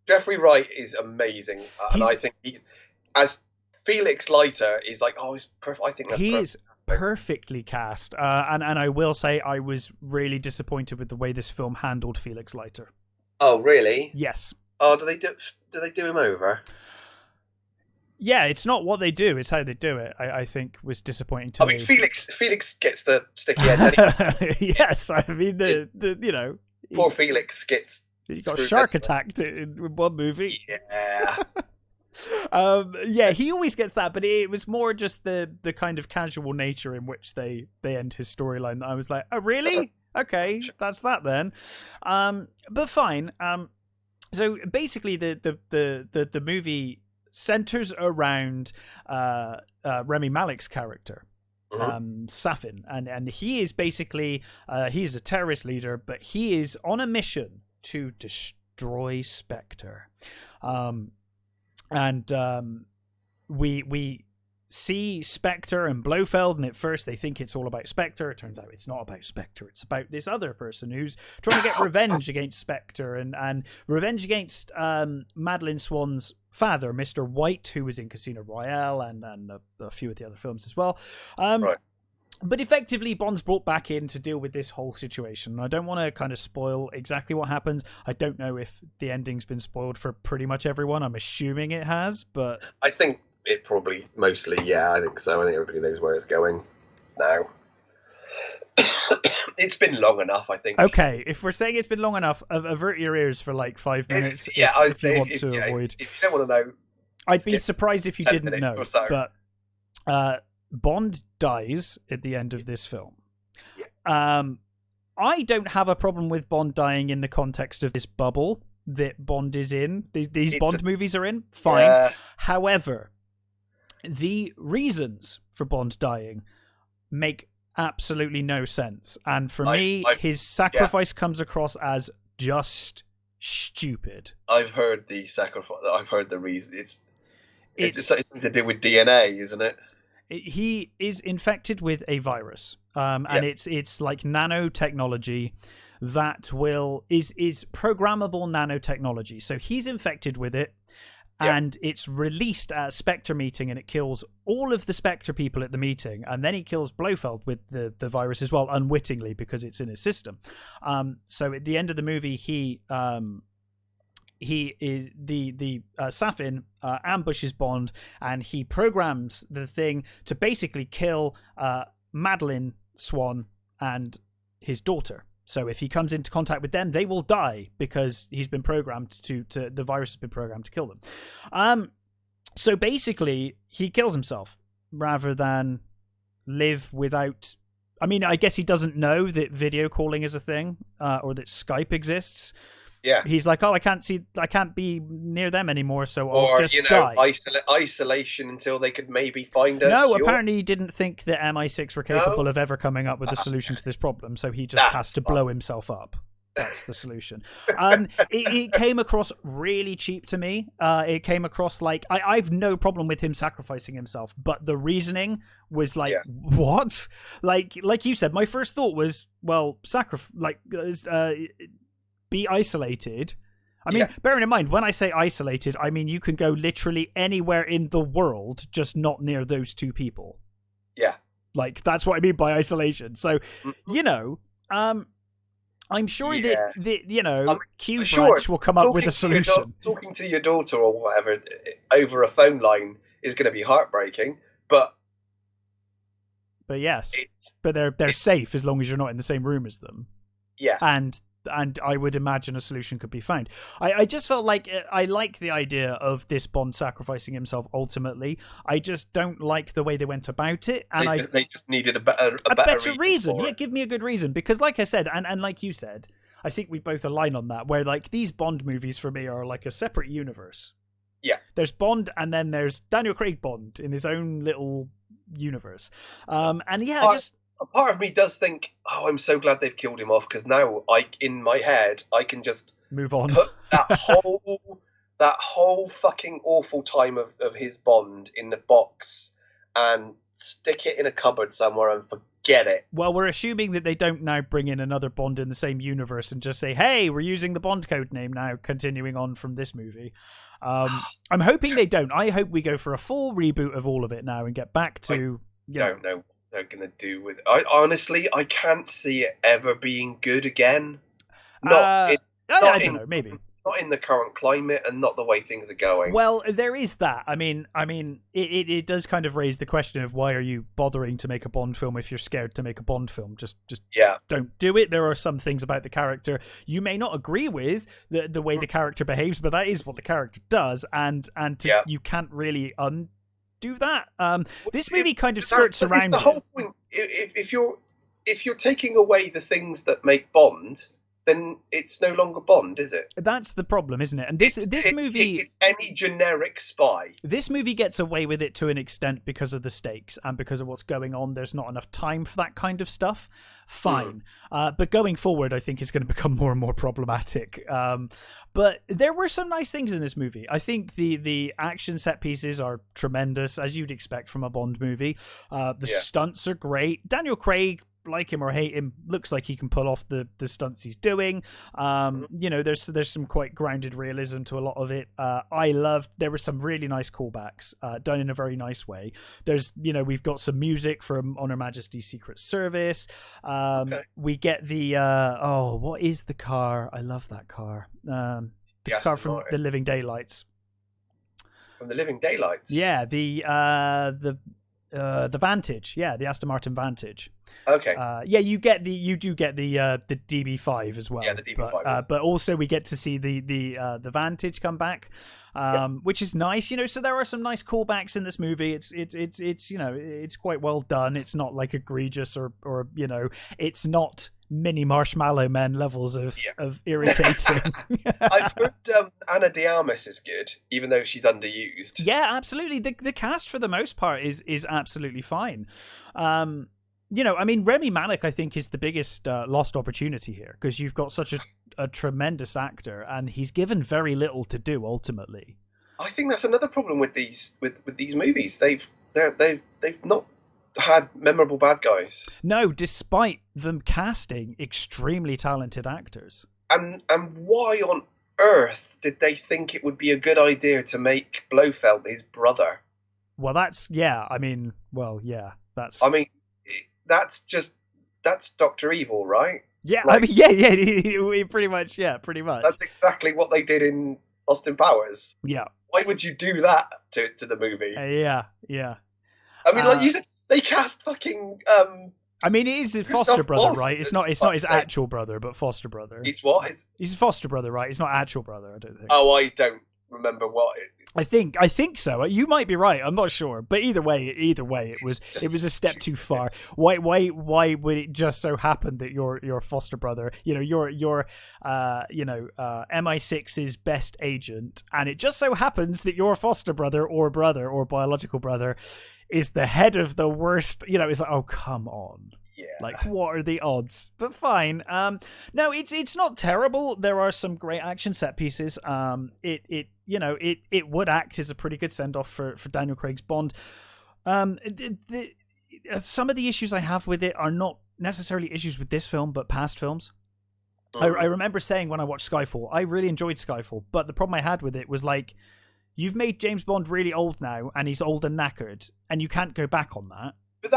Jeffrey Wright is amazing. And I think as Felix Leiter is like, he's perfect. I think that's perfect. Perfectly cast, and I will say I was really disappointed with the way this film handled Felix Leiter. Oh, really? Yes. Oh, do they do him over? Yeah, it's not what they do; it's how they do it. I think was disappointing to me. I mean, Felix gets the sticky end. Anyway. Yes, I mean the poor Felix gets. He got shark attacked in one movie. Yeah. Yeah, he always gets that, but it was more just the kind of casual nature in which they end his storyline that I was like, oh really? Okay, that's that then. But fine. So basically the movie centers around Rami Malek's character, Safin, and he is basically he's a terrorist leader, but he is on a mission to destroy Spectre. And we see Spectre and Blofeld, and at first they think it's all about Spectre. It turns out it's not about Spectre. It's about this other person who's trying to get revenge against Spectre and revenge against Madeleine Swan's father, Mr. White, who was in Casino Royale and a few of the other films as well. Right. But effectively, Bond's brought back in to deal with this whole situation. I don't want to kind of spoil exactly what happens. I don't know if the ending's been spoiled for pretty much everyone. I'm assuming it has, but... I think it probably, mostly, yeah, I think so. I think everybody knows where it's going now. It's been long enough, I think. Okay, if we're saying it's been long enough, avert your ears for like 5 minutes if you want to avoid... If you don't want to know... I'd be surprised if you didn't know, so. but... Bond dies at the end of this film. Yeah. I don't have a problem with Bond dying in the context of this bubble that Bond is in. These Bond movies are in. Fine. Yeah. However, the reasons for Bond dying make absolutely no sense. And for me, his sacrifice comes across as just stupid. I've heard the sacrifice. I've heard the reason. It's something to do with DNA, isn't it? He is infected with a virus, and it's like nanotechnology that is programmable nanotechnology. So he's infected with it, and it's released at a Spectre meeting, and it kills all of the Spectre people at the meeting, and then he kills Blofeld with the virus as well, unwittingly, because it's in his system. So at the end of the movie, he is the Safin ambushes Bond, and he programs the thing to basically kill Madeleine Swan and his daughter. So if he comes into contact with them, they will die because he's been programmed to the virus has been programmed to kill them. So basically, he kills himself rather than live without. I mean, I guess he doesn't know that video calling is a thing or that Skype exists. Yeah, he's like, I can't be near them anymore, so I'll just die. Isolation until they could maybe find a No, cure. apparently he didn't think that MI6 were capable of ever coming up with a solution to this problem, so he just has to blow himself up. That's the solution. It came across really cheap to me. It came across like I've no problem with him sacrificing himself, but the reasoning was like, what? Like you said, my first thought was, well, be isolated. I mean, bearing in mind, when I say isolated, I mean you can go literally anywhere in the world, just not near those two people. Yeah. Like, that's what I mean by isolation. So, I'm sure Yeah. that Q Sure, Branch will come up with a solution. Talking to your daughter or whatever over a phone line is going to be heartbreaking, but yes, it's they're safe as long as you're not in the same room as them. Yeah. And I would imagine a solution could be found. I just felt like I like the idea of this Bond sacrificing himself ultimately. I just don't like the way they went about it, and they just needed a better reason. Yeah, give me a good reason, because like I said, and like you said, I think we both align on that, where like these Bond movies for me are like a separate universe. Yeah. There's Bond, and then there's Daniel Craig Bond in his own little universe. And yeah, a part of me does think, oh, I'm so glad they've killed him off, because now in my head I can just move on. Put that whole fucking awful time of his Bond in the box and stick it in a cupboard somewhere and forget it. Well, we're assuming that they don't now bring in another Bond in the same universe and just say, hey, we're using the Bond code name now, continuing on from this movie. I'm hoping they don't. I hope we go for a full reboot of all of it now and get back to... don't know what they're going to do with it. I can't see it ever being good again. I don't know, maybe. Not in the current climate and not the way things are going. Well, there is that. I mean, it does kind of raise the question of why are you bothering to make a Bond film if you're scared to make a Bond film? Just don't do it. There are some things about the character you may not agree with the way the character behaves, but that is what the character does, and you can't really undo that. This movie kind of skirts around the whole point. If you're taking away the things that make Bond, then it's no longer Bond, is it? That's the problem, isn't it? And this movie... It's any generic spy. This movie gets away with it to an extent because of the stakes and because of what's going on. There's not enough time for that kind of stuff. Fine. But going forward, I think it's going to become more and more problematic. But there were some nice things in this movie. I think the action set pieces are tremendous, as you'd expect from a Bond movie. The stunts are great. Daniel Craig, like him or hate him, looks like he can pull off the stunts he's doing. There's some quite grounded realism to a lot of it. There were some really nice callbacks done in a very nice way. We've got some music from On Her Majesty's Secret Service. We get the what is the car? I love that car. The car from The Living Daylights. From The Living Daylights? Yeah, the Vantage, the Aston Martin Vantage. Okay. You do get the DB5 as well. Yeah, the DB5. But also we get to see the Vantage come back, which is nice. So there are some nice callbacks in this movie. It's quite well done. It's not like egregious or it's not mini Marshmallow Men levels of irritating. I've heard Ana de Armas is good, even though she's underused. Yeah, absolutely. The cast for the most part is absolutely fine. Remy Malek, I think, is the biggest lost opportunity here, because you've got such a tremendous actor, and he's given very little to do ultimately. I think that's another problem with these movies. They've not had memorable bad guys. No, despite them casting extremely talented actors. And why on earth did they think it would be a good idea to make Blofeld his brother? Well, that's Dr. Evil, right? Yeah, pretty much. That's exactly what they did in Austin Powers. Yeah. Why would you do that to the movie? Yeah. I mean, like you said, they cast fucking. It is his foster brother, right? It's not his actual brother, but foster brother. He's what? He's his foster brother, right? It's not actual brother, I don't think. Oh, I don't remember what. I think so. You might be right. I'm not sure, but either way, it was a step too far. Why would it just so happen that your foster brother, your MI6's best agent, and it just so happens that your foster brother or biological brother is the head of the worst. It's like, oh, come on. Yeah. Like, what are the odds? But fine. No, it's not terrible. There are some great action set pieces. It would act as a pretty good send off for Daniel Craig's Bond. Some of the issues I have with it are not necessarily issues with this film, but past films. I remember saying when I watched Skyfall, I really enjoyed Skyfall, but the problem I had with it was like, you've made James Bond really old now, and he's old and knackered, and you can't go back on that. But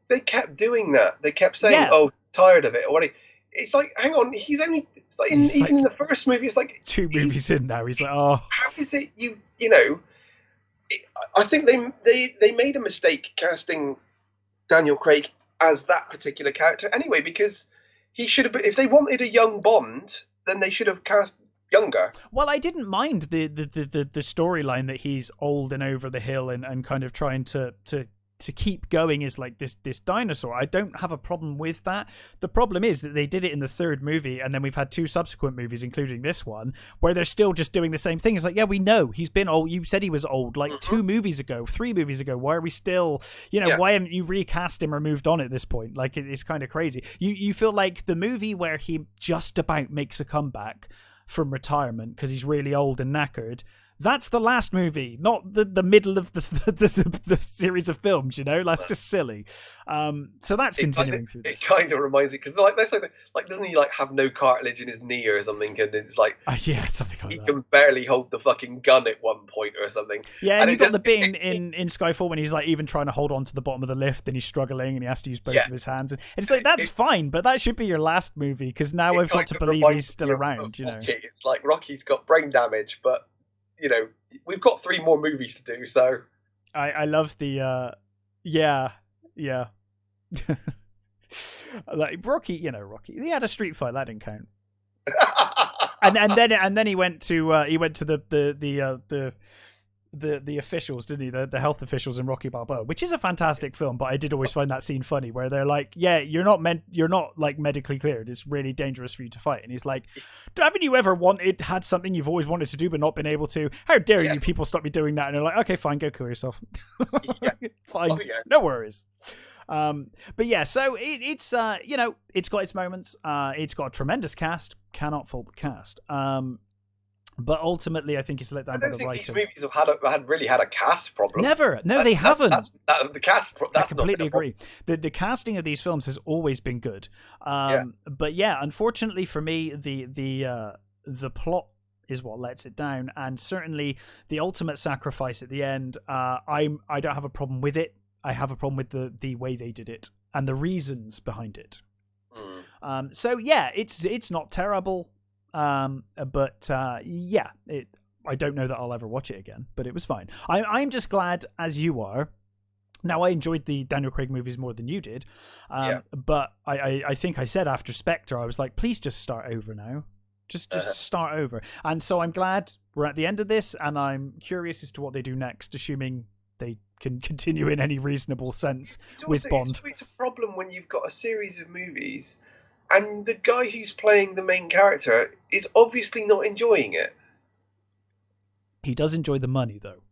they kept doing that. They kept saying, "Oh, tired of it." it's like, hang on, he's only in the first movie. It's like 2 movies in now. He's like, oh, how is it you know? I think they made a mistake casting Daniel Craig as that particular character anyway, because he should have been, if they wanted a young Bond, then they should have cast younger. Well, I didn't mind the storyline that he's old and over the hill and kind of trying to keep going as like this dinosaur. I don't have a problem with that. The problem is that they did it in the 3rd movie, and then we've had 2 subsequent movies, including this one, where they're still just doing the same thing. It's like, yeah, we know he's been old. You said he was old like 2 movies ago, 3 movies ago. Why are we still, why haven't you recast him or moved on at this point? Like, it's kind of crazy. You feel like the movie where he just about makes a comeback from retirement because he's really old and knackered, that's the last movie, not the middle of the series of films. That's just silly. So that's continuing through this. It kind of reminds me, because like doesn't he like have no cartilage in his knee or something, and it's like something like he that. can barely hold the fucking gun at one point or something. Yeah, and you got the bit in Skyfall when he's like even trying to hold on to the bottom of the lift, and he's struggling, and he has to use both of his hands. And it's like that's fine, but that should be your last movie, because now I've got to believe he's still around. It's like Rocky's got brain damage, but we've got 3 more movies to do, so I love the yeah like Rocky, he had a street fight, that didn't count. and then he went to the officials, didn't he? The health officials in Rocky Balboa, which is a fantastic film, but I did always find that scene funny where they're like, yeah, you're not like medically cleared, it's really dangerous for you to fight, and he's like, haven't you ever had something you've always wanted to do but not been able to? How dare you people stop me doing that? And they're like, okay, fine, go kill yourself. Fine, no worries. But yeah, so it's it's got its moments. It's got a tremendous cast, cannot fault the cast. But ultimately, I think it's let down by the writing. These movies have really had a cast problem. Never. No, they haven't. The cast. I completely agree. The casting of these films has always been good. But yeah, unfortunately for me, the plot is what lets it down, and certainly the ultimate sacrifice at the end. I don't have a problem with it. I have a problem with the way they did it and the reasons behind it. So yeah, it's not terrible. But I don't know that I'll ever watch it again, but it was fine. I'm just glad, as you are. Now, I enjoyed the Daniel Craig movies more than you did, but I think I said after Spectre, I was like, please just start over now. Just start over. And so I'm glad we're at the end of this, and I'm curious as to what they do next, assuming they can continue in any reasonable sense with Bond. It's a problem when you've got a series of movies and the guy who's playing the main character is obviously not enjoying it. He does enjoy the money, though.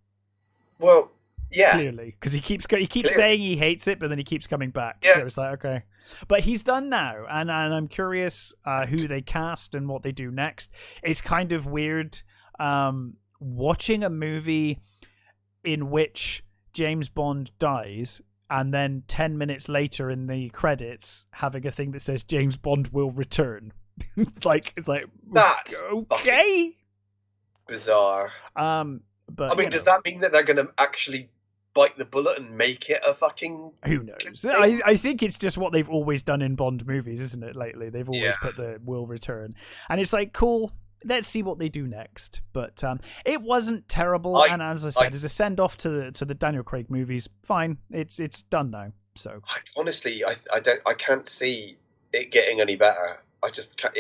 Well, yeah, clearly, because he keeps saying he hates it, but then he keeps coming back. Yeah. So it's like, okay, but he's done now, and I'm curious who they cast and what they do next. It's kind of weird watching a movie in which James Bond dies, and then 10 minutes later in the credits having a thing that says James Bond will return. it's like that's okay, bizarre. But I mean, does that mean that they're going to actually bite the bullet and make it a fucking... Who knows? I think it's just what they've always done in Bond movies, isn't it, lately? They've always put the will return. And it's like, cool, let's see what they do next. But it wasn't terrible, and as I said, as a send-off to the Daniel Craig movies, fine, it's done now. So honestly, I can't see it getting any better. I just can't.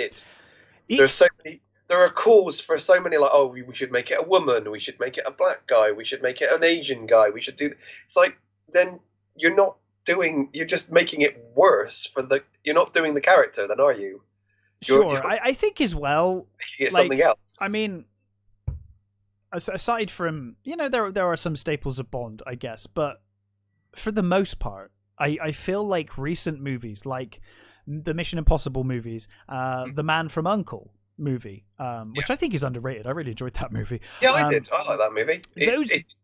There's so many... There are calls for so many, like, oh, we should make it a woman, we should make it a black guy, we should make it an Asian guy, we should do... It's like, then you're just making it worse you're not doing the character, then, are you? Sure, I think as well... It's something else. I mean, aside from, there are some staples of Bond, I guess, but for the most part, I feel like recent movies, like the Mission Impossible movies, The Man from U.N.C.L.E. movie, which I think is underrated. I really enjoyed that movie. Yeah, I did. I like that movie.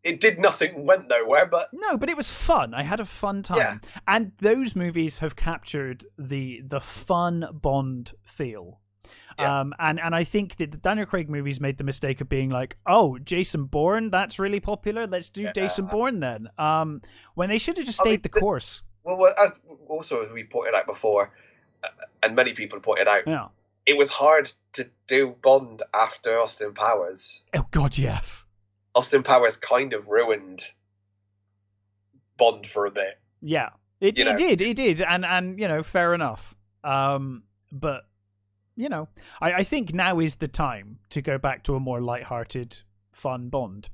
It did nothing, went nowhere, but it was fun. I had a fun time. Yeah. And those movies have captured the fun Bond feel. Yeah. And I think that the Daniel Craig movies made the mistake of being like, oh, Jason Bourne, that's really popular. Let's do Jason Bourne then. When they should have just stayed the course. Well, as we pointed out before, and many people have pointed out, Yeah. it was hard to do Bond after Austin Powers. Oh God, yes. Austin Powers kind of ruined Bond for a bit. Yeah, it did, and fair enough. But I think now is the time to go back to a more lighthearted, fun Bond.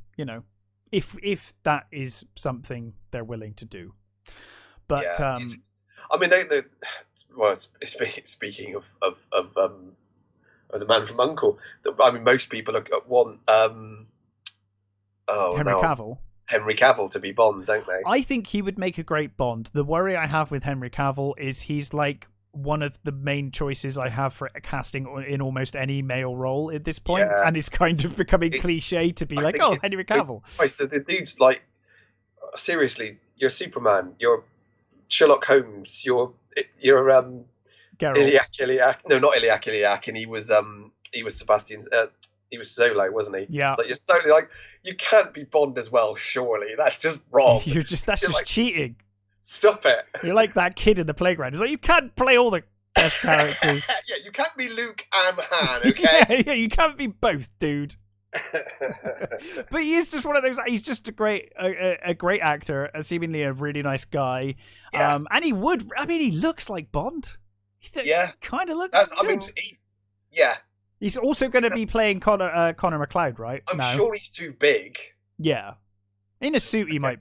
If that is something they're willing to do. But I mean, speaking of the Man from U.N.C.L.E., I mean, most people want Henry Cavill to be Bond, don't they? I think he would make a great Bond. The worry I have with Henry Cavill is he's like one of the main choices I have for casting in almost any male role at this point, and it's kind of becoming cliche to be like, oh, Henry Cavill. The dude's like, seriously, you're Superman, you're Sherlock Holmes, you're Geralt. Iliac, no, not Iliac, and he was Sebastian. He was Solo, wasn't he? Yeah. It's like, you're Solo, like, you can't be Bond as well, surely. That's just wrong. That's just like, cheating. Stop it. You're like that kid in the playground. It's like, you can't play all the best characters. Yeah, you can't be Luke and Han, okay? yeah, you can't be both, dude. But he's just one of those. He's just a great actor, seemingly a really nice guy. Yeah. And he looks like Bond. Kind of looks good. He's also going to be playing Connor McLeod, right? I'm sure he's too big. Yeah. In a suit, he might,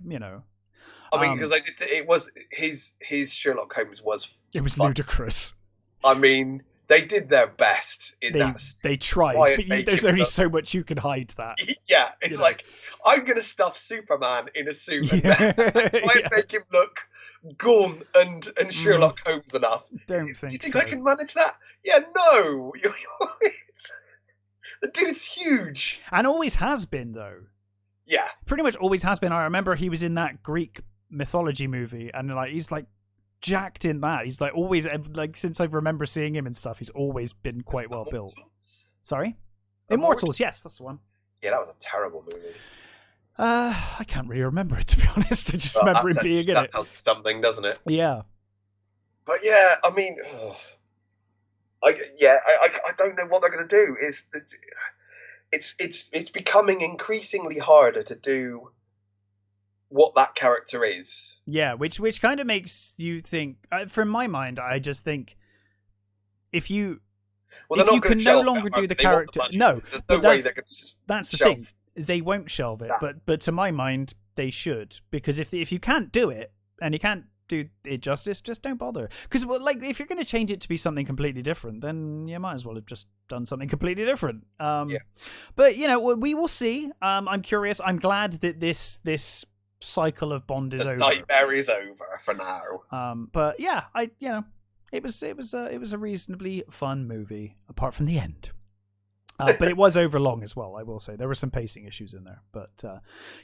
I mean, because it was his Sherlock Holmes was. It was ludicrous. I mean, they did their best in that. They tried, but there's only so much you can hide that. Yeah, it's like, I'm going to stuff Superman in a suit and try and make him look Gorn and Sherlock Holmes enough. Don't think so. Do you think I can manage that? Yeah, no. The dude's huge. And always has been, though. Yeah. Pretty much always has been. I remember he was in that Greek mythology movie, and he's like jacked in that. He's like always, like, since I remember seeing him and stuff, he's always been quite well built. Sorry? Immortals, yes, that's the one. Yeah, that was a terrible movie. I can't really remember it, to be honest. I just remember him being in it. That tells you something, doesn't it? Yeah. But yeah, I mean, I don't know what they're going to do. It's becoming increasingly harder to do what that character is. Yeah, which kind of makes you think. From my mind, I just think if you can no longer do the character, that's the thing. They won't shelve it, but to my mind, they should, because if you can't do it and you can't do it justice, just don't bother. Because if you're going to change it to be something completely different, then you might as well have just done something completely different. But we will see. I'm curious. I'm glad that this cycle of Bond is over. Nightmare is over for now. But yeah, it was a reasonably fun movie, apart from the end. But it was over long as well, I will say. There were some pacing issues in there. But,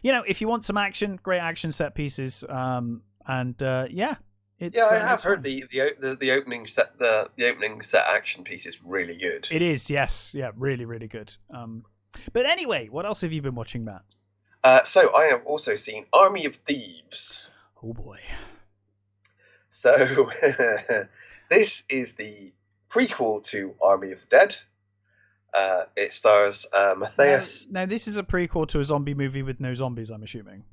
if you want some action, great action set pieces. I have heard the opening set action piece is really good. It is, yes. Yeah, really, really good. But anyway, what else have you been watching, Matt? So I have also seen Army of Thieves. Oh, boy. So this is the prequel to Army of the Dead. It stars Matthias. Now, this is a prequel to a zombie movie with no zombies, I'm assuming.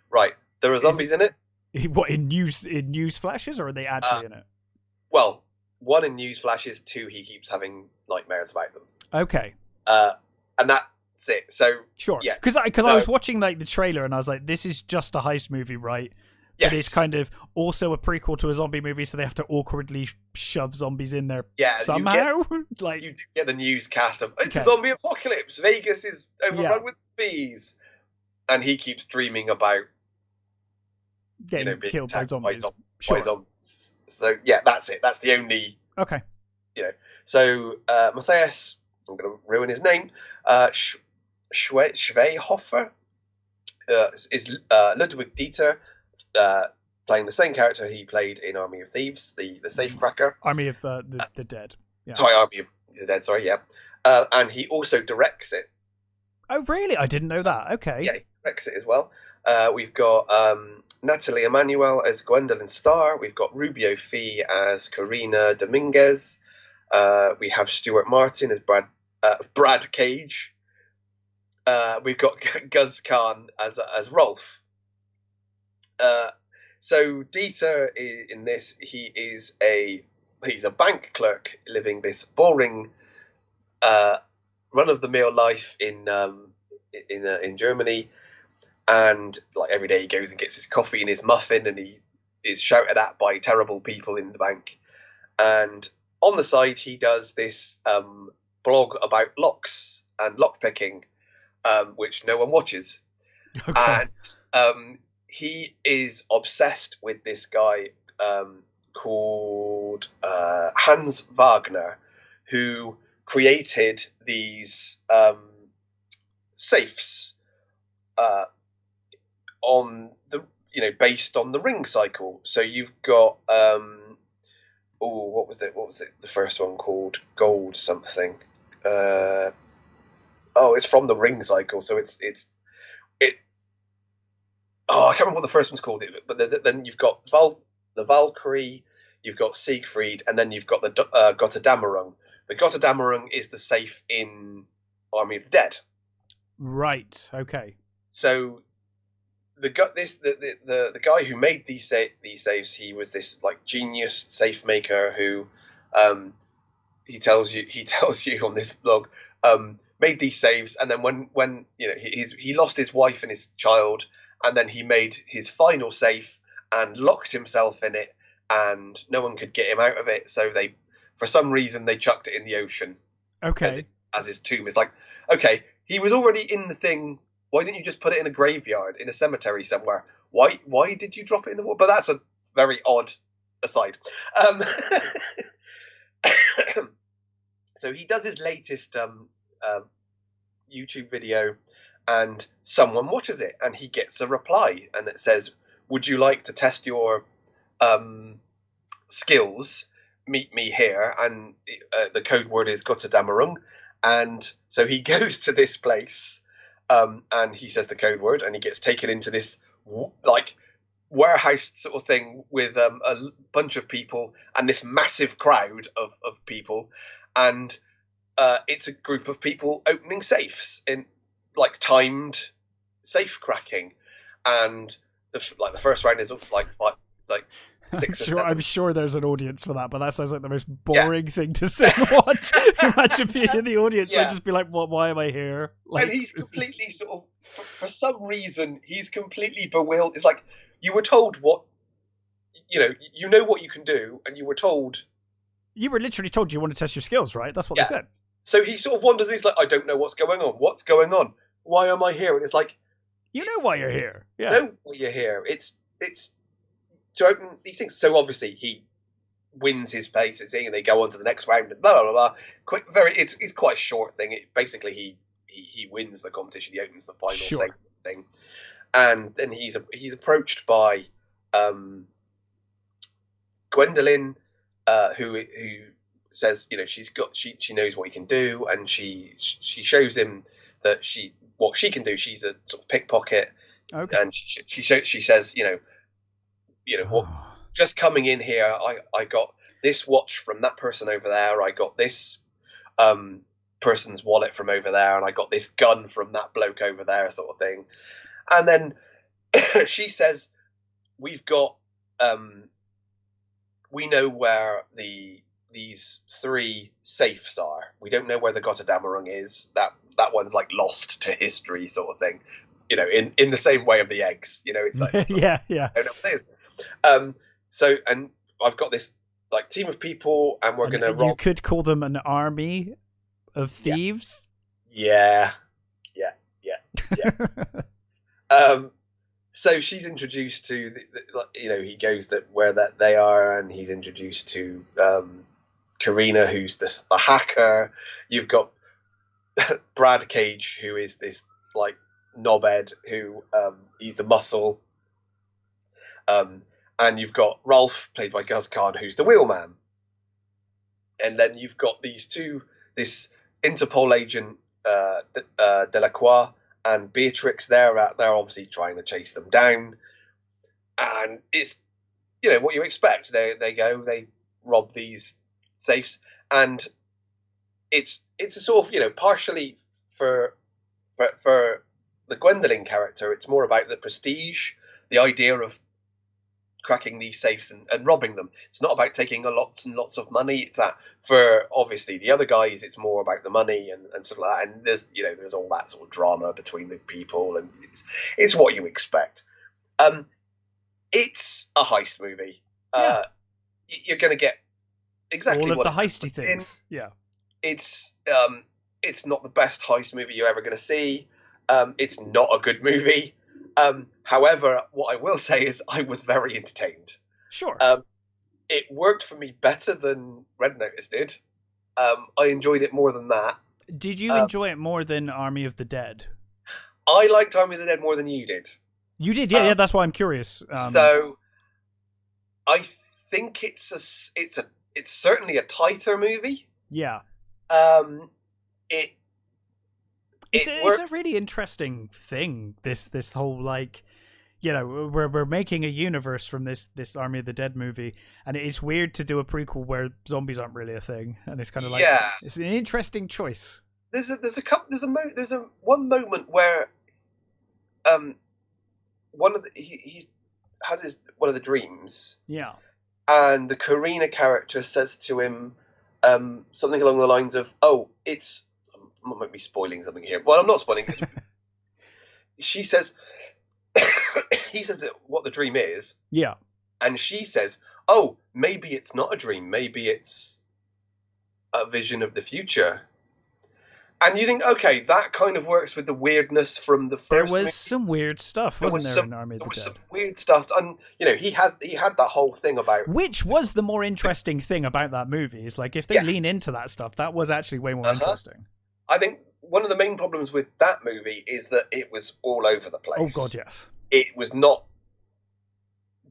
Right. There are zombies in it. What, in news flashes, or are they actually in it? Well, one in news flashes, two he keeps having nightmares about them. Okay. And that's it. So sure. Yeah. Because I was watching the trailer and I was like, this is just a heist movie, right? Yes. But it's kind of also a prequel to a zombie movie, so they have to awkwardly shove zombies in there somehow. You do get the newscast of, it's a zombie apocalypse. Vegas is overrun with zombies. And he keeps dreaming about getting being killed by zombies. By zombies. So yeah, that's it. That's the only. Okay. So Matthias, I'm going to ruin his name. Schweihofer is Ludwig Dieter, playing the same character he played in Army of Thieves, the safecracker. Army of the Dead. Yeah. Sorry, Army of the Dead. Sorry, yeah. And he also directs it. Oh, really? I didn't know that. Okay. Yeah, he directs it as well. We've got Natalie Emmanuel as Gwendolyn Starr. We've got Rubio Fee as Karina Dominguez. We have Stuart Martin as Brad Cage. We've got Guz Khan as Rolf. So Dieter in this, he's a bank clerk living this boring run-of-the-mill life in Germany, and like every day he goes and gets his coffee and his muffin, and he is shouted at by terrible people in the bank. And on the side, he does this blog about locks and lockpicking, which no one watches. Okay. And he is obsessed with this guy called Hans Wagner, who created these safes based on the ring cycle. So you've got what was the first one called? Gold something. It's from the ring cycle. So it. I can't remember what the first one's called. But then you've got the Valkyrie, you've got Siegfried, and then you've got the Götterdämmerung. The Götterdämmerung is the safe in Army of the Dead. Right. Okay. So the guy who made these safes, he was this like genius safe maker who he tells you on this blog made these safes, and then when he lost his wife and his child, and then he made his final safe and locked himself in it, and no one could get him out of it. So for some reason they chucked it in the ocean. Okay. As his tomb. It's like, okay, he was already in the thing. Why didn't you just put it in a graveyard, in a cemetery somewhere? Why did you drop it in the water? But that's a very odd aside. So he does his latest YouTube video, and someone watches it, and he gets a reply, and it says, "Would you like to test your skills? Meet me here." And the code word is Götterdämmerung. And so he goes to this place, and he says the code word, and he gets taken into this like warehouse sort of thing with a bunch of people and this massive crowd of people, and it's a group of people opening safes in like timed safe cracking, and the first round is like 6 or 7. I'm sure there's an audience for that, but that sounds like the most boring thing to sit and watch. Imagine being in the audience, I'd just be like, "What? Why am I here?" Like, and he's completely sort of, for some reason, he's completely bewildered. It's like you were told what, you know what you can do, and you were told. You were literally told you want to test your skills, right? That's what they said. So he sort of wonders. He's like, "I don't know what's going on. What's going on? Why am I here?" And it's like, you know why you're here. Yeah. You know why you're here. It's to open these things. So obviously he wins his pace and they go on to the next round and blah blah blah. It's quite a short thing. Basically he wins the competition. He opens the final thing, and then he's approached by Gwendolyn, who says she knows what he can do, and she shows him that what she can do. She's a sort of pickpocket. Okay. And she says, what, just coming in here, I got this watch from that person over there. I got this person's wallet from over there, and I got this gun from that bloke over there, sort of thing. And then she says, we've got, we know where these 3 safes are. We don't know where the Götterdämmerung is. That one's like lost to history, sort of thing. In the same way of the eggs. It's like yeah. I don't know what it is. So, and I've got this like team of people, and we're going to roll. You could call them an army of thieves. Yeah. So she's introduced to he goes where they are, and he's introduced to Karina, who's the hacker. You've got Brad Cage, who is this like knobhead who he's the muscle, and you've got Rolf, played by Guz Khan, who's the wheelman. And then you've got this Interpol agent Delacroix and Beatrix. They're obviously trying to chase them down, and it's what you expect. They rob these safes, and it's a sort of partially for the Gwendolyn character. It's more about the prestige, the idea of cracking these safes and robbing them. It's not about taking lots and lots of money. It's that for obviously the other guys, it's more about the money and stuff like that. And there's all that sort of drama between the people, and it's what you expect. It's a heist movie. Yeah. You're going to get exactly all of what the heisty things. Yeah. It's not the best heist movie you're ever going to see. It's not a good movie. However, what I will say is I was very entertained. Sure. It worked for me better than Red Notice did. I enjoyed it more than that. Did you enjoy it more than Army of the Dead? I liked Army of the Dead more than you did. You did, yeah. That's why I'm curious. So, I think it's certainly a tighter movie. Yeah. It's a really interesting thing. This whole we're making a universe from this Army of the Dead movie, and it's weird to do a prequel where zombies aren't really a thing, and it's kind of it's an interesting choice. There's one moment where he has one of the dreams. Yeah. And the Karina character says to him something along the lines of, "Oh, it's." I might be spoiling something here. Well, I'm not spoiling. She says, he says what the dream is. Yeah. And she says, "Oh, maybe it's not a dream. Maybe it's a vision of the future." And you think, okay, that kind of works with the weirdness from the first. There was movie. Some weird stuff, wasn't there, in Army of the Dead? There was some weird stuff, and he had that whole thing about. Which was the more interesting thing about that movie? Is if they lean into that stuff, that was actually way more interesting. I think one of the main problems with that movie is that it was all over the place. Oh God, yes. It was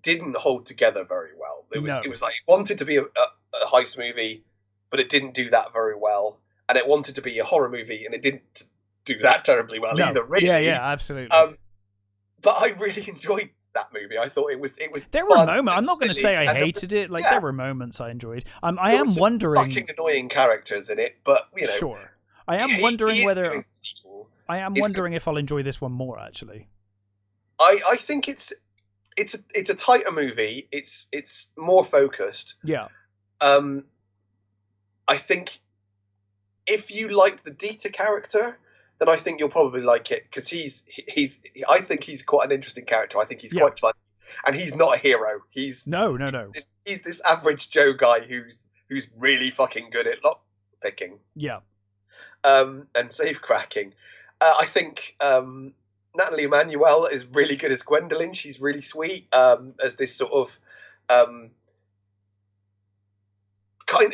didn't hold together very well. It was like it wanted to be a heist movie, but it didn't do that very well. And it wanted to be a horror movie, and it didn't do that terribly well either. Really. Yeah, absolutely. But I really enjoyed that movie. I thought it was. There were moments. I'm not going to say I hated it. There were moments I enjoyed. I am wondering. Fucking annoying characters in it, but Sure. I am wondering whether. I am wondering if I'll enjoy this one more. Actually. I think it's a tighter movie. It's more focused. Yeah. I think. If you like the Dieter character, then I think you'll probably like it because I think he's quite an interesting character. I think he's quite fun, and he's not a hero. He's no. He's this average Joe guy who's really fucking good at lock picking. Yeah. And safe cracking. I think Natalie Emmanuel is really good as Gwendolyn. She's really sweet as this sort of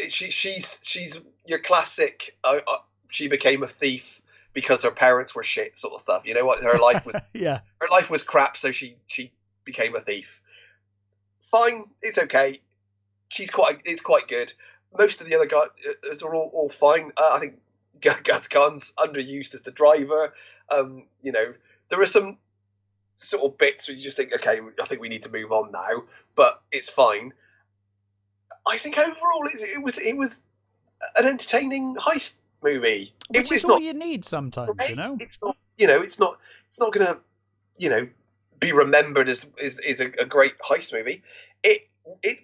she's your classic. She became a thief because her parents were shit, sort of stuff. You know what? Her life was her life was crap, so she became a thief. Fine, it's okay. It's quite good. Most of the other guys are all fine. I think Gascon's underused as the driver. There are some sort of bits where you just think, okay, I think we need to move on now, but it's fine. I think overall it was an entertaining heist movie. Which is all you need sometimes, It's not. It's not going to. Be remembered as a great heist movie.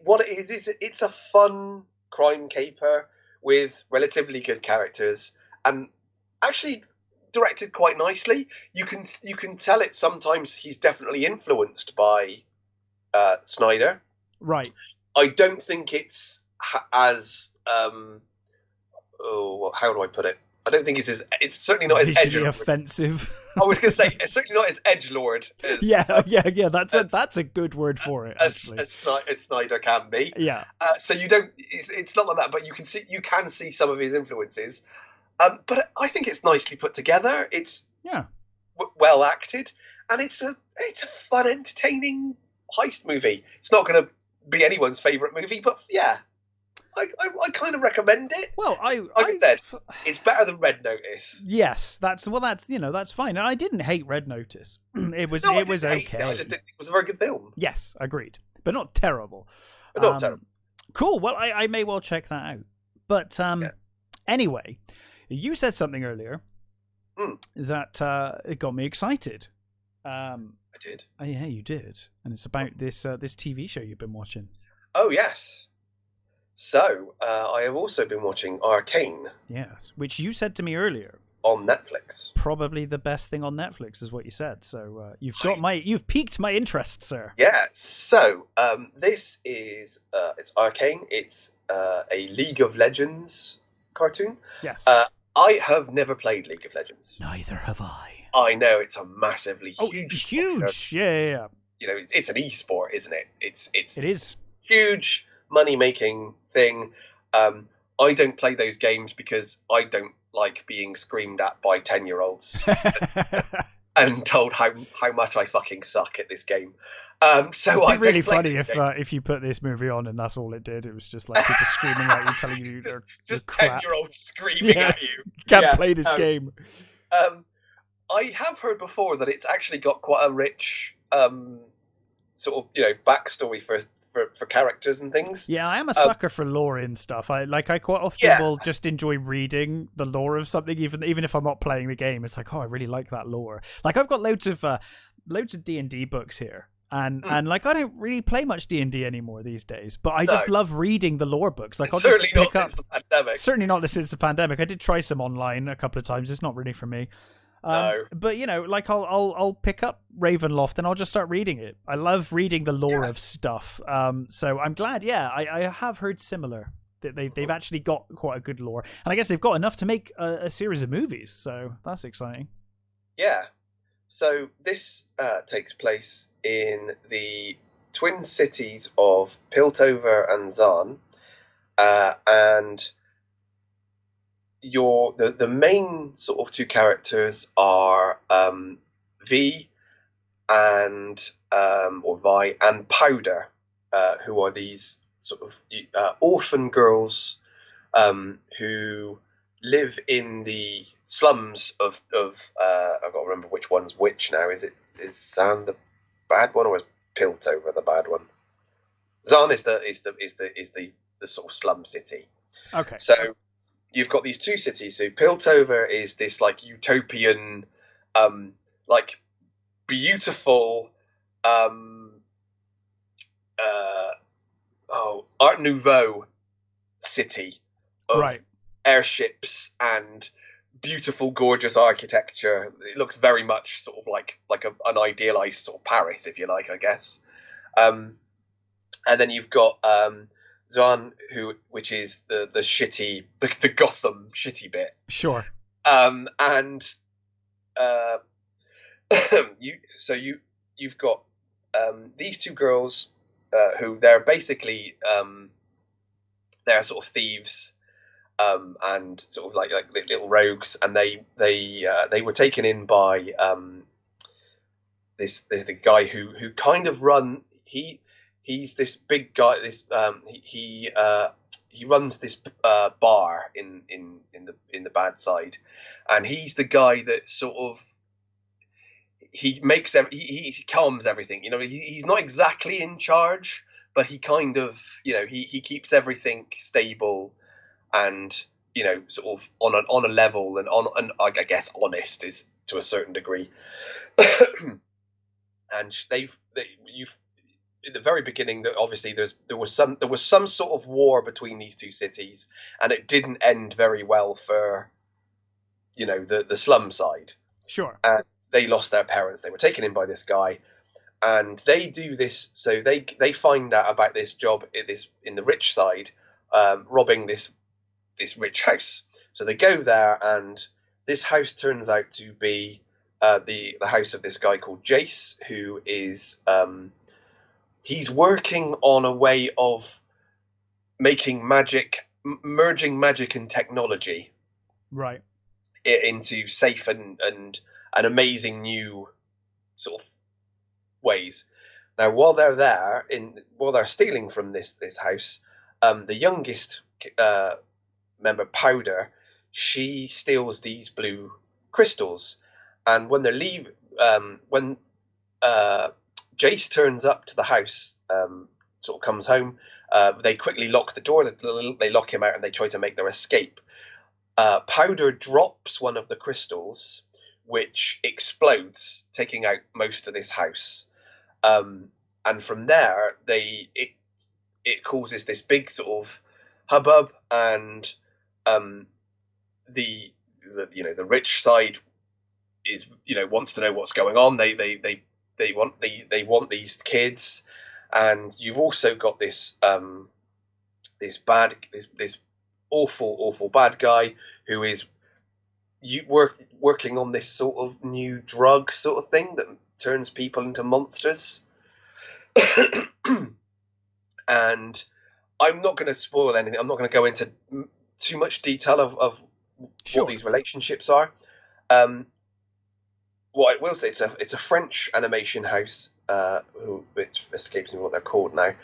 What it is it's a fun crime caper with relatively good characters and actually directed quite nicely. You can tell it sometimes he's definitely influenced by Snyder. Right. I don't think it's as how do I put it? I don't think it's certainly not as visually offensive. I was going to say it's certainly not as edgelord. That's a good word for it. Actually, as Snyder can be. Yeah. So you don't. It's not like that, but you can see some of his influences. But I think it's nicely put together. It's well acted, and it's a fun, entertaining heist movie. It's not going to be anyone's favorite movie, but yeah. I kind of recommend it. Well, like I said, it's better than Red Notice. Yes, that's that's fine. And I didn't hate Red Notice. It was okay. I just didn't think it was a very good film. Yes, agreed, but not terrible. But not terrible. Cool. Well, I may well check that out. But anyway, you said something earlier that it got me excited. I did. Oh, yeah, you did, and it's about this TV show you've been watching. Oh yes. So I have also been watching Arcane. Yes, which you said to me earlier on Netflix. Probably the best thing on Netflix is what you said. So you've piqued my interest, sir. Yeah. So this is it's Arcane. It's a League of Legends cartoon. Yes. I have never played League of Legends. Neither have I. I know it's a massively huge. Yeah. You know, it's an e-sport, isn't it? It is huge money-making thing. I don't play those games because I don't like being screamed at by 10-year-olds and told how much I fucking suck at this game. So it'd be really funny if you put this movie on and that's all it did. It was just like people screaming at you, telling you they're just crap. 10-year-olds screaming at you. Can't play this game. I have heard before that it's actually got quite a rich sort of backstory for characters and things. Yeah, I am a sucker for lore and stuff. I quite often will just enjoy reading the lore of something, even if I'm not playing the game. It's like, oh, I really like that lore. Like I've got loads of D&D books here. And like I don't really play much D&D anymore these days, but I just love reading the lore books. Like I'll certainly just pick not up. Since the pandemic. Certainly not since the pandemic. I did try some online a couple of times. It's not really for me. No. But like I'll pick up Ravenloft and I'll just start reading it. I love reading the lore of stuff. So I'm glad. Yeah, I have heard similar that they've actually got quite a good lore, and I guess they've got enough to make a series of movies. So that's exciting. Yeah. So this takes place in the twin cities of Piltover and Zaan, and the main sort of two characters are Vi and Powder, who are these sort of orphan girls who live in the slums of I've got to remember which one's which now. Is Zaan the bad one or is Piltover the bad one? Zaan is the sort of slum city. Okay. So you've got these two cities. So Piltover is this like utopian, like beautiful, Art Nouveau city of airships and beautiful, gorgeous architecture. It looks very much sort of like an idealized sort of Paris, if you like, I guess. And then you've got Zaan, which is the shitty, the Gotham shitty bit. Sure. And you've got these two girls who they're basically they're sort of thieves and sort of like little rogues, and they were taken in by the guy who kind of he's this big guy. He runs this bar in the bad side, and he's the guy that sort of he calms everything. He's not exactly in charge, but he kind of he keeps everything stable and sort of on a level and I guess honest is to a certain degree. And you've in the very beginning, obviously there was some sort of war between these two cities, and it didn't end very well for the slum side. Sure. And they lost their parents. They were taken in by this guy, and they do this. So they find out about this job in the rich side, robbing this rich house. So they go there, and this house turns out to be the house of this guy called Jace, who is he's working on a way of making merging magic and technology, right, into safe and amazing new sort of ways. Now, while they're there, while they're stealing from this house, the youngest member, Powder, she steals these blue crystals, and when they leave, when Jace turns up to the house, sort of comes home, they quickly lock the door. They lock him out, and they try to make their escape. Powder drops one of the crystals, which explodes, taking out most of this house. And from there, it causes this big sort of hubbub, and the rich side is wants to know what's going on. They want these kids, and you've also got this awful bad guy who is working on this sort of new drug sort of thing that turns people into monsters. And I'm not going to spoil anything. I'm not going to go into too much detail of Sure. what these relationships are. What I will say, it's a French animation house, which escapes me what they're called now.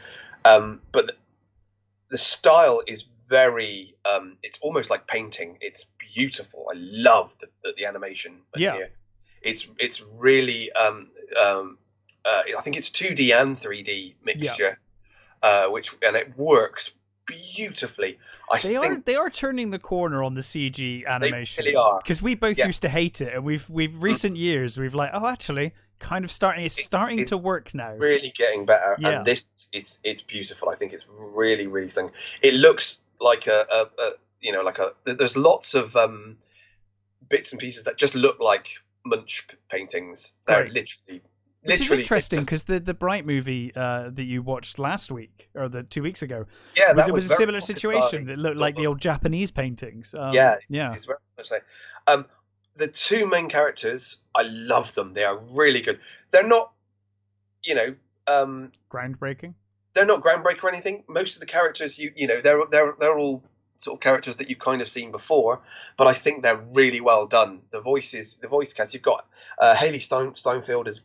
But the style is very, it's almost like painting. It's beautiful. I love the animation. Here. It's really, I think it's 2D and 3D mixture, and it works beautifully. They are turning the corner on the CG animation. They really are, because we both used to hate it, and we've recent years we've like, oh, actually, kind of starting. It's starting to work now. Really getting better, and this it's beautiful. I think it's really stunning. It looks like there's lots of bits and pieces that just look like Munch paintings. They're literally. Which is interesting, because the Bright movie that you watched last week, or 2 weeks ago, it was a similar situation. It looked like the old Japanese paintings. It's very much like. The two main characters, I love them. They are really good. They're not, groundbreaking. They're not groundbreaking or anything. Most of the characters, they're all sort of characters that you've kind of seen before, but I think they're really well done. The voice cast, you've got Haley Steinfeld as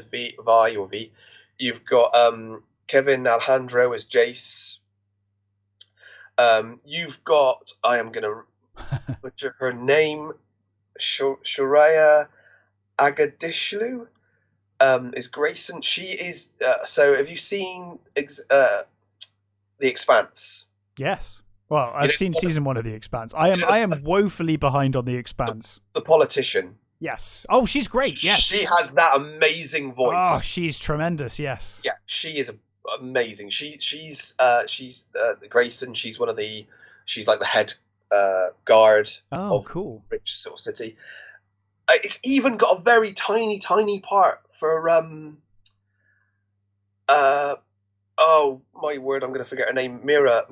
Vi. You've got Kevin Alejandro as Jace. You've got, I am going to butcher her name, Shuraya Agadishlu is Grayson. She is, so have you seen The Expanse? Yes. Well, I've seen season 1 of The Expanse. I am woefully behind on The Expanse. The politician. Yes. Oh, she's great. Yes. She has that amazing voice. Oh, she's tremendous. Yes. Yeah, she is amazing. She's Grayson. She's she's like the head guard. Oh, of cool. Rich sort of city. It's even got a very tiny part for oh my word, I'm going to forget her name. Mira.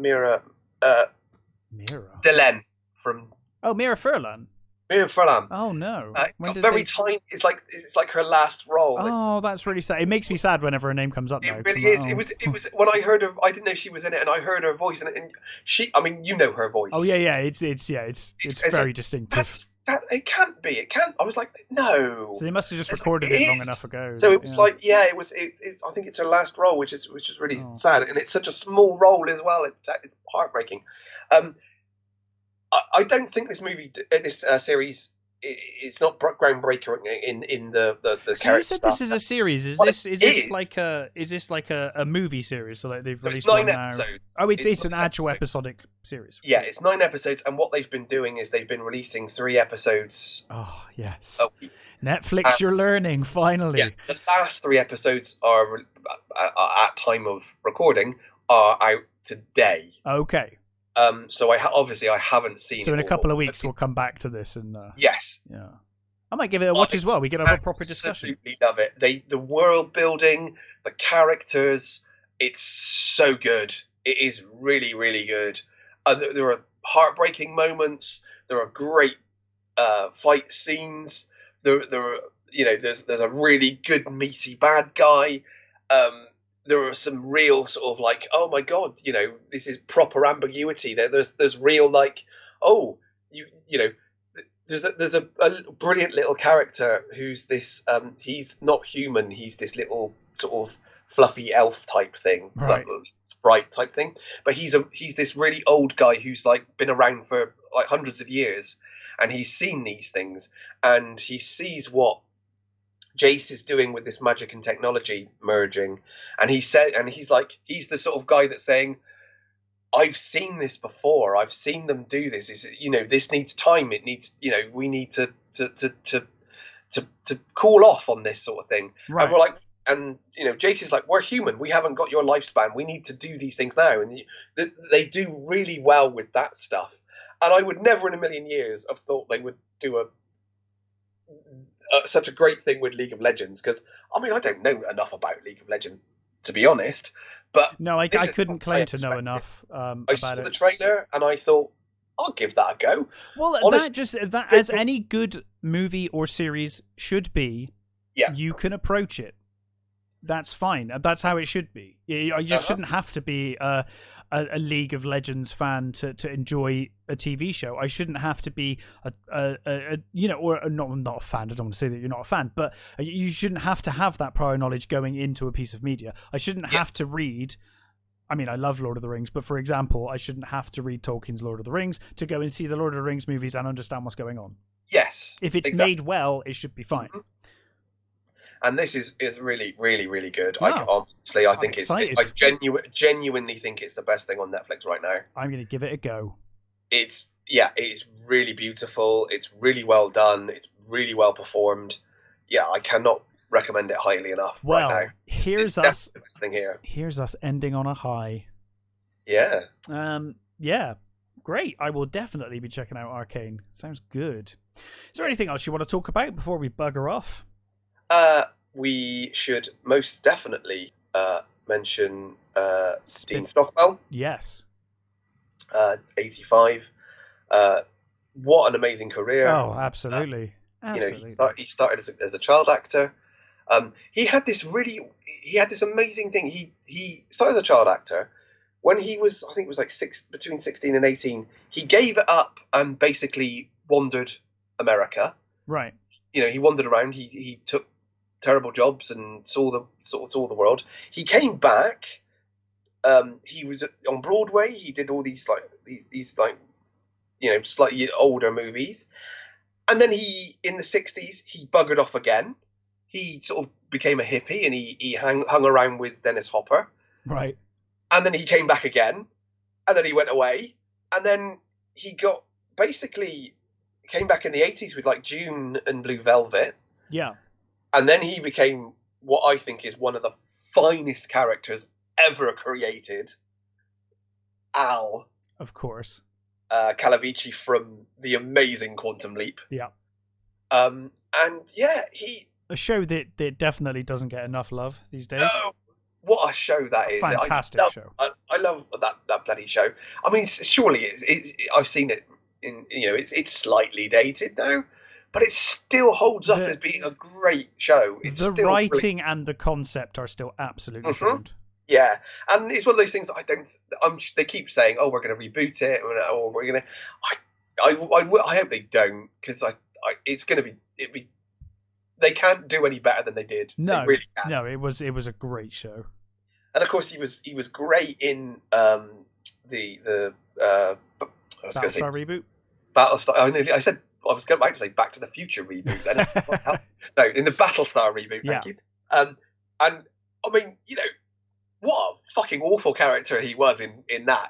Delenn from. Oh, Mira Furlan. Mira Furlan. Oh no! It's got very tiny. It's like her last role. Oh, that's really sad. It makes me sad whenever her name comes up. It really is. It was when I heard her. I didn't know she was in it, and I heard her voice, and she. I mean, you know her voice. Oh yeah. It's very distinctive. It can't be. It can't. I was like, no. So they must have just recorded it long enough ago. So it was it was. I think it's her last role, which is really sad, and it's such a small role as well. It's heartbreaking. I don't think this series it's not groundbreaking in the so you said this is a series. Is this like a movie series? So like they've released 9 episodes. Oh, it's an actual episodic series. Yeah, it's 9 episodes, and what they've been doing is they've been releasing 3 episodes. Oh yes, a week. Netflix, you're learning finally. Yeah, the last 3 episodes are at time of recording are out today. Okay. So I haven't seen. So in a couple of weeks we'll come back to this and. Yes. Yeah. I might give it a watch as well. We can have a proper discussion. Absolutely love it. The world building, the characters, it's so good. It is really, really good. There are heartbreaking moments. There are great fight scenes. There's a really good meaty bad guy. There are some real sort of like, oh my god, this is proper ambiguity. There's real like, oh, there's a brilliant little character who's this. He's not human. He's this little sort of fluffy elf type thing, right? Sprite type thing. But he's this really old guy who's like been around for like hundreds of years, and he's seen these things, and he sees what Jace is doing with this magic and technology merging, and he's the sort of guy that's saying, I've seen this before. I've seen them do this. This needs time. It needs, we need to cool off on this sort of thing. Right. And we're like, Jace is like, we're human. We haven't got your lifespan. We need to do these things now. And they do really well with that stuff. And I would never in a million years have thought they would do such a great thing with League of Legends, because I don't know enough about League of Legends, to be honest. But no, I couldn't claim to know enough I saw the trailer and I thought, I'll give that a go. Well, that as any good movie or series should be, you can approach it. That's fine. That's how it should be. You shouldn't have to be a League of Legends fan to enjoy a TV show. I shouldn't have to be not a fan. I don't want to say that you're not a fan, but you shouldn't have to have that prior knowledge going into a piece of media. I shouldn't have to read. I love Lord of the Rings, but for example, I shouldn't have to read Tolkien's Lord of the Rings to go and see the Lord of the Rings movies and understand what's going on. Yes. If it's made well, it should be fine. Mm-hmm. And this is really, really, really good. Wow. I think I genuinely think it's the best thing on Netflix right now. I'm going to give it a go. It's really beautiful. It's really well done. It's really well performed. Yeah, I cannot recommend it highly enough right now. Here's us. The best thing here. Here's us ending on a high. Yeah. Yeah. Great. I will definitely be checking out Arcane. Sounds good. Is there anything else you want to talk about before we bugger off? We should most definitely mention Dean Stockwell. Yes. 85. What an amazing career! Oh, absolutely. Absolutely. He started as a child actor. He had this amazing thing. He started as a child actor. When he was, I think it was like between 16 and 18, he gave it up and basically wandered America. Right. He wandered around. He took terrible jobs and saw the world. He came back. He was on Broadway. He did all these slightly older movies, and then in the 60s he buggered off again. He sort of became a hippie and he hung around with Dennis Hopper. Right. And then he came back again, and then he went away, and then he came back in the 80s with like June and Blue Velvet. Yeah. And then he became what I think is one of the finest characters ever created. Al. Of course. Calavici from the amazing Quantum Leap. Yeah. And yeah, a show that definitely doesn't get enough love these days. Oh, what a show that is. Fantastic show. I love that bloody show. Surely I've seen it it's slightly dated now, but it still holds up as being a great show. It's the still writing brilliant. And the concept are still absolutely sound. Yeah, and it's one of those things that they keep saying, "Oh, we're going to reboot it," or "We're going to." I hope they don't, because it's going to be. They can't do any better than they did. No, they really can't. No, it was a great show. And of course, he was great in the Battlestar reboot. Battlestar. I said I was going back to say Back to the Future reboot. Then. No, in the Battlestar reboot. Thank you. And what a fucking awful character he was in that.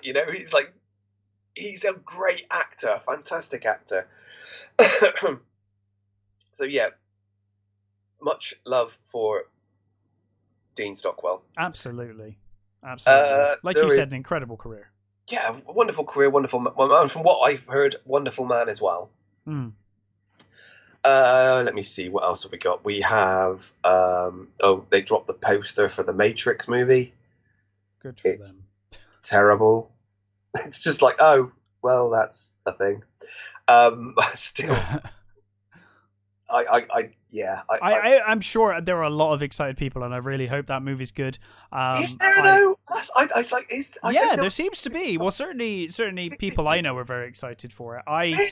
He's a great actor, fantastic actor. So yeah, much love for Dean Stockwell. Absolutely. Like you said, an incredible career. Yeah, wonderful career, wonderful man. From what I've heard, wonderful man as well. Mm. Let me see, what else have we got? We have they dropped the poster for the Matrix movie. Good for them. Terrible. It's just like, oh, well, that's a thing. Still, I'm sure there are a lot of excited people, and I really hope that movie's good. Is there though? There seems to be. Well, certainly people I know are very excited for it. I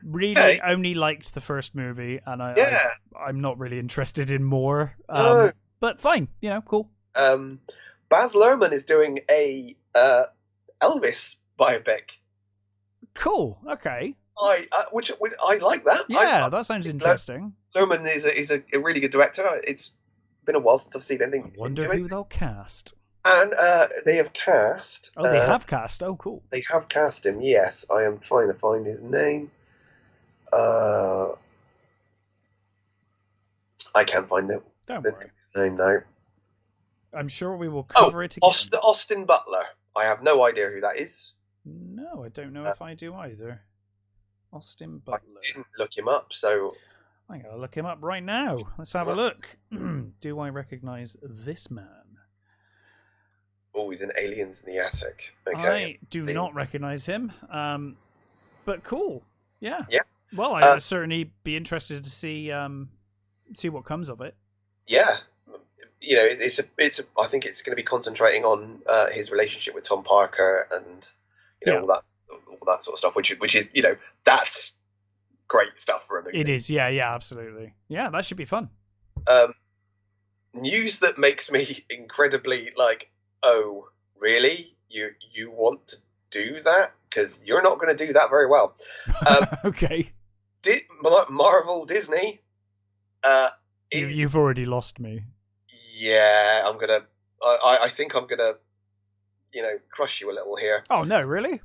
really only liked the first movie, and I'm not really interested in more. But fine, cool. Baz Luhrmann is doing a Elvis biopic. Cool. Okay. Which I like that. Yeah, that sounds interesting. Luhrmann is a really good director. It's been a while since I've seen anything. I wonder who they'll cast. And they have cast. Oh, they have cast. Oh, cool. They have cast him. Yes, I am trying to find his name. I can't find it. Don't worry. His name now. I'm sure we will cover it again. Austin Butler. I have no idea who that is. No, I don't know if I do either. Austin Butler. I didn't look him up, so I'm gonna look him up right now. Let's have a look. Do I recognise this man? Oh, he's in Aliens in the Attic. Okay. I do not recognise him. But cool. Yeah. Yeah. Well, I'd certainly be interested to see what comes of it. Yeah. You know, I think it's going to be concentrating on his relationship with Tom Parker and all that sort of stuff, which is that's great stuff for a movie. It is, yeah, absolutely, yeah. That should be fun. News that makes me incredibly like, oh, really? You want to do that? Because you're not going to do that very well. Okay. Marvel Disney. You've already lost me. Yeah, I'm gonna. I think I'm gonna, crush you a little here. Oh no, really?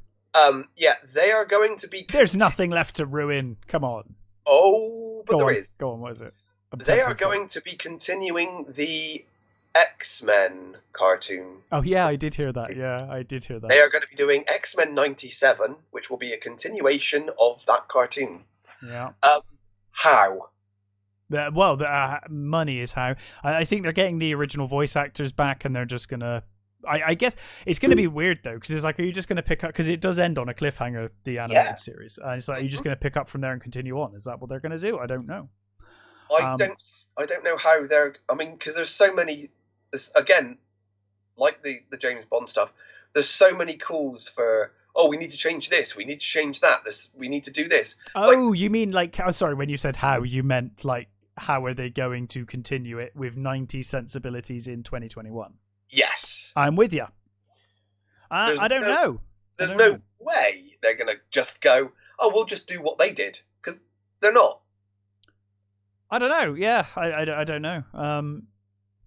Yeah, they are going to be. There's nothing left to ruin. Come on. Oh, but there is. Go on. What is it? They are going to be continuing the X-Men cartoon. Oh yeah, I did hear that. Yeah, I did hear that. They are going to be doing X-Men '97, which will be a continuation of that cartoon. Yeah. How? Money is how. I think they're getting the original voice actors back, and they're just gonna. I guess it's going to be weird though, because it's like, are you just going to pick up? Because it does end on a cliffhanger, the animated series, and it's like, are you just going to pick up from there and continue on? Is that what they're going to do? I don't know. I don't know how they're. I mean, because there's so many. Again, like the James Bond stuff, there's so many calls for. Oh, we need to change this. We need to change that. We need to do this. Oh, you mean like? Oh, sorry. When you said how, you meant like, how are they going to continue it with 90 sensibilities in 2021? Yes. I'm with you. I don't know. There's no way they're going to just go, oh, we'll just do what they did. Because they're not. I don't know. Yeah, I don't know.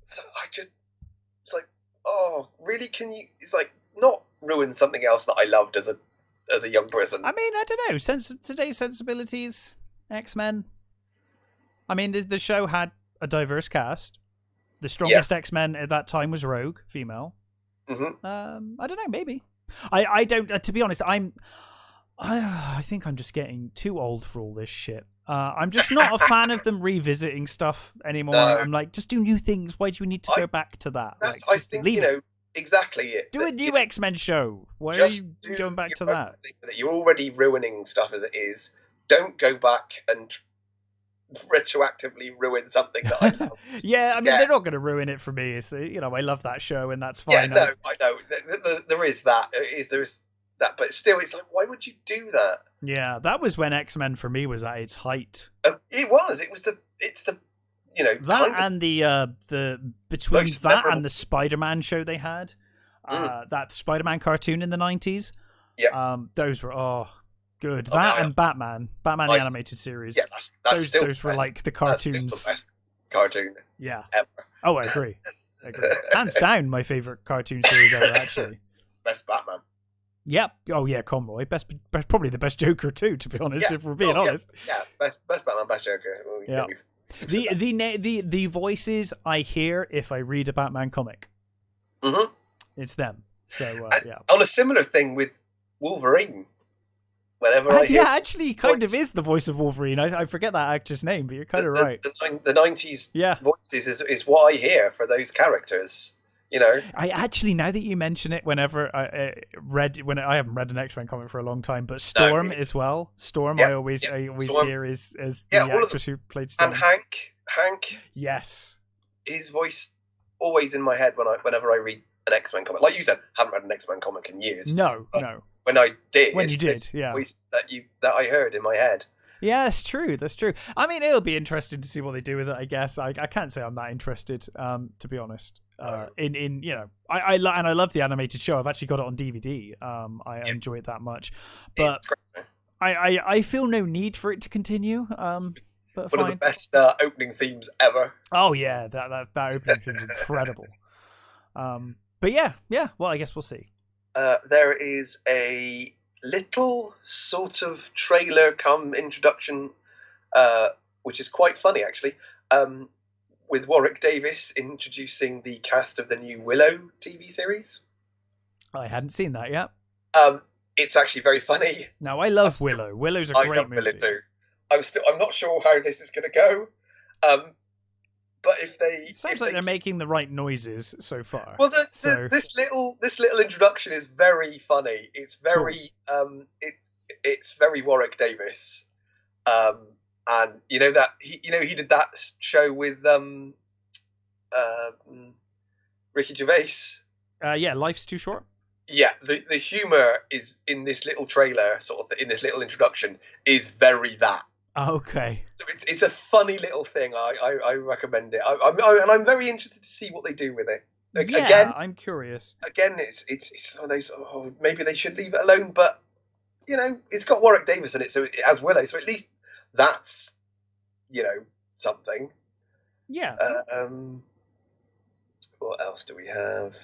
So it's like, oh, really? Can you, it's like, not ruin something else that I loved as a young person. I mean, I don't know. Today's sensibilities, X-Men. I mean, the show had a diverse cast. The strongest X-Men at that time was Rogue, female. Mm-hmm. I don't know, maybe. I don't. To be honest, I think I'm just getting too old for all this shit. I'm just not a fan of them revisiting stuff anymore. No. I'm like, just do new things. Why do we need to go back to that? That's, I think, exactly it. Do a new X-Men show. Why are you going back to that? You're already ruining stuff as it is. Don't go back and retroactively ruin something that I love. Yeah, I mean, they're not going to ruin it for me. It's, I love that show, and that's fine. Yeah, no, I know. There is that. There is that, but still, it's like, why would you do that? Yeah, that was when X-Men for me was at its height. It was. It's the that and the between that and the Spider-Man show they had, that Spider-Man cartoon in the 90s. Yeah, those were good. That and Batman the animated series. Yeah, that's those were like the cartoons. That's the best cartoon. Yeah. Ever. Oh, I agree. Hands down, my favorite cartoon series ever. Actually, best Batman. Yep. Oh yeah, Conroy. Best, probably the best Joker too. To be honest, if we're being honest. Yeah, best Batman, best Joker. Yeah. The voices I hear if I read a Batman comic. Mm-hmm. It's them. So yeah. On a similar thing with Wolverine. Whenever I hear actually, kind of is the voice of Wolverine. I forget that actor's name, but you're kind of right. The 90s voices is what I hear for those characters. I actually, now that you mention it, whenever I haven't read an X-Men comic for a long time, but Storm as well. Storm, I always Storm. Hear is the actress who played Storm. And Hank. Yes. His voice always in my head whenever I read an X-Men comic. Like you said, haven't read an X-Men comic in years. No. When I did, you did, yeah. Voice that I heard in my head. Yeah, that's true. That's true. I mean, it'll be interesting to see what they do with it. I guess I can't say I'm that interested, to be honest. In and I love the animated show. I've actually got it on DVD. I enjoy it that much, but I feel no need for it to continue. But one fine. of the best opening themes ever. Oh yeah, that opening theme's incredible. But yeah. Well, I guess we'll see. There is a little sort of trailer come introduction, which is quite funny actually, with Warwick Davis introducing the cast of the new Willow TV series. I hadn't seen that yet. It's actually very funny. No, I love Willow. Willow's a great movie. Willow too. I'm not sure how this is going to go. But if they... It sounds like they're making the right noises so far. Well, this little introduction is very funny. It's very cool. It's very Warwick Davis, and you know that he did that show with Ricky Gervais. Yeah, Life's Too Short. Yeah, the humor is in this little trailer, sort of in this little introduction, is very that. Okay. So it's a funny little thing. I recommend it. And I'm very interested to see what they do with it. Yeah, again, I'm curious. Again, it's one of those. Oh, maybe they should leave it alone. But it's got Warwick Davis in it, so it has Willow. So at least that's something. Yeah. What else do we have?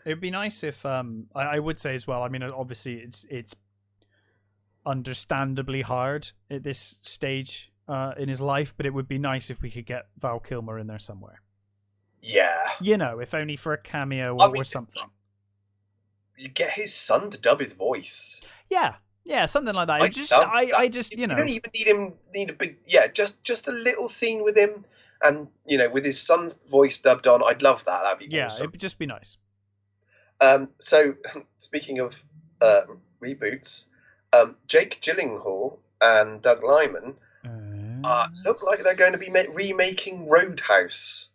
It'd be nice if I would say as well. I mean, obviously it's understandably hard at this stage in his life, but it would be nice if we could get Val Kilmer in there somewhere. Yeah. If only for a cameo or something. You get his son to dub his voice. Yeah, something like that. You don't even need a big just a little scene with him and with his son's voice dubbed on. I'd love that. That'd be awesome. It'd just be nice. So speaking of reboots, Jake Gyllenhaal and Doug Liman look like they're going to be remaking Roadhouse.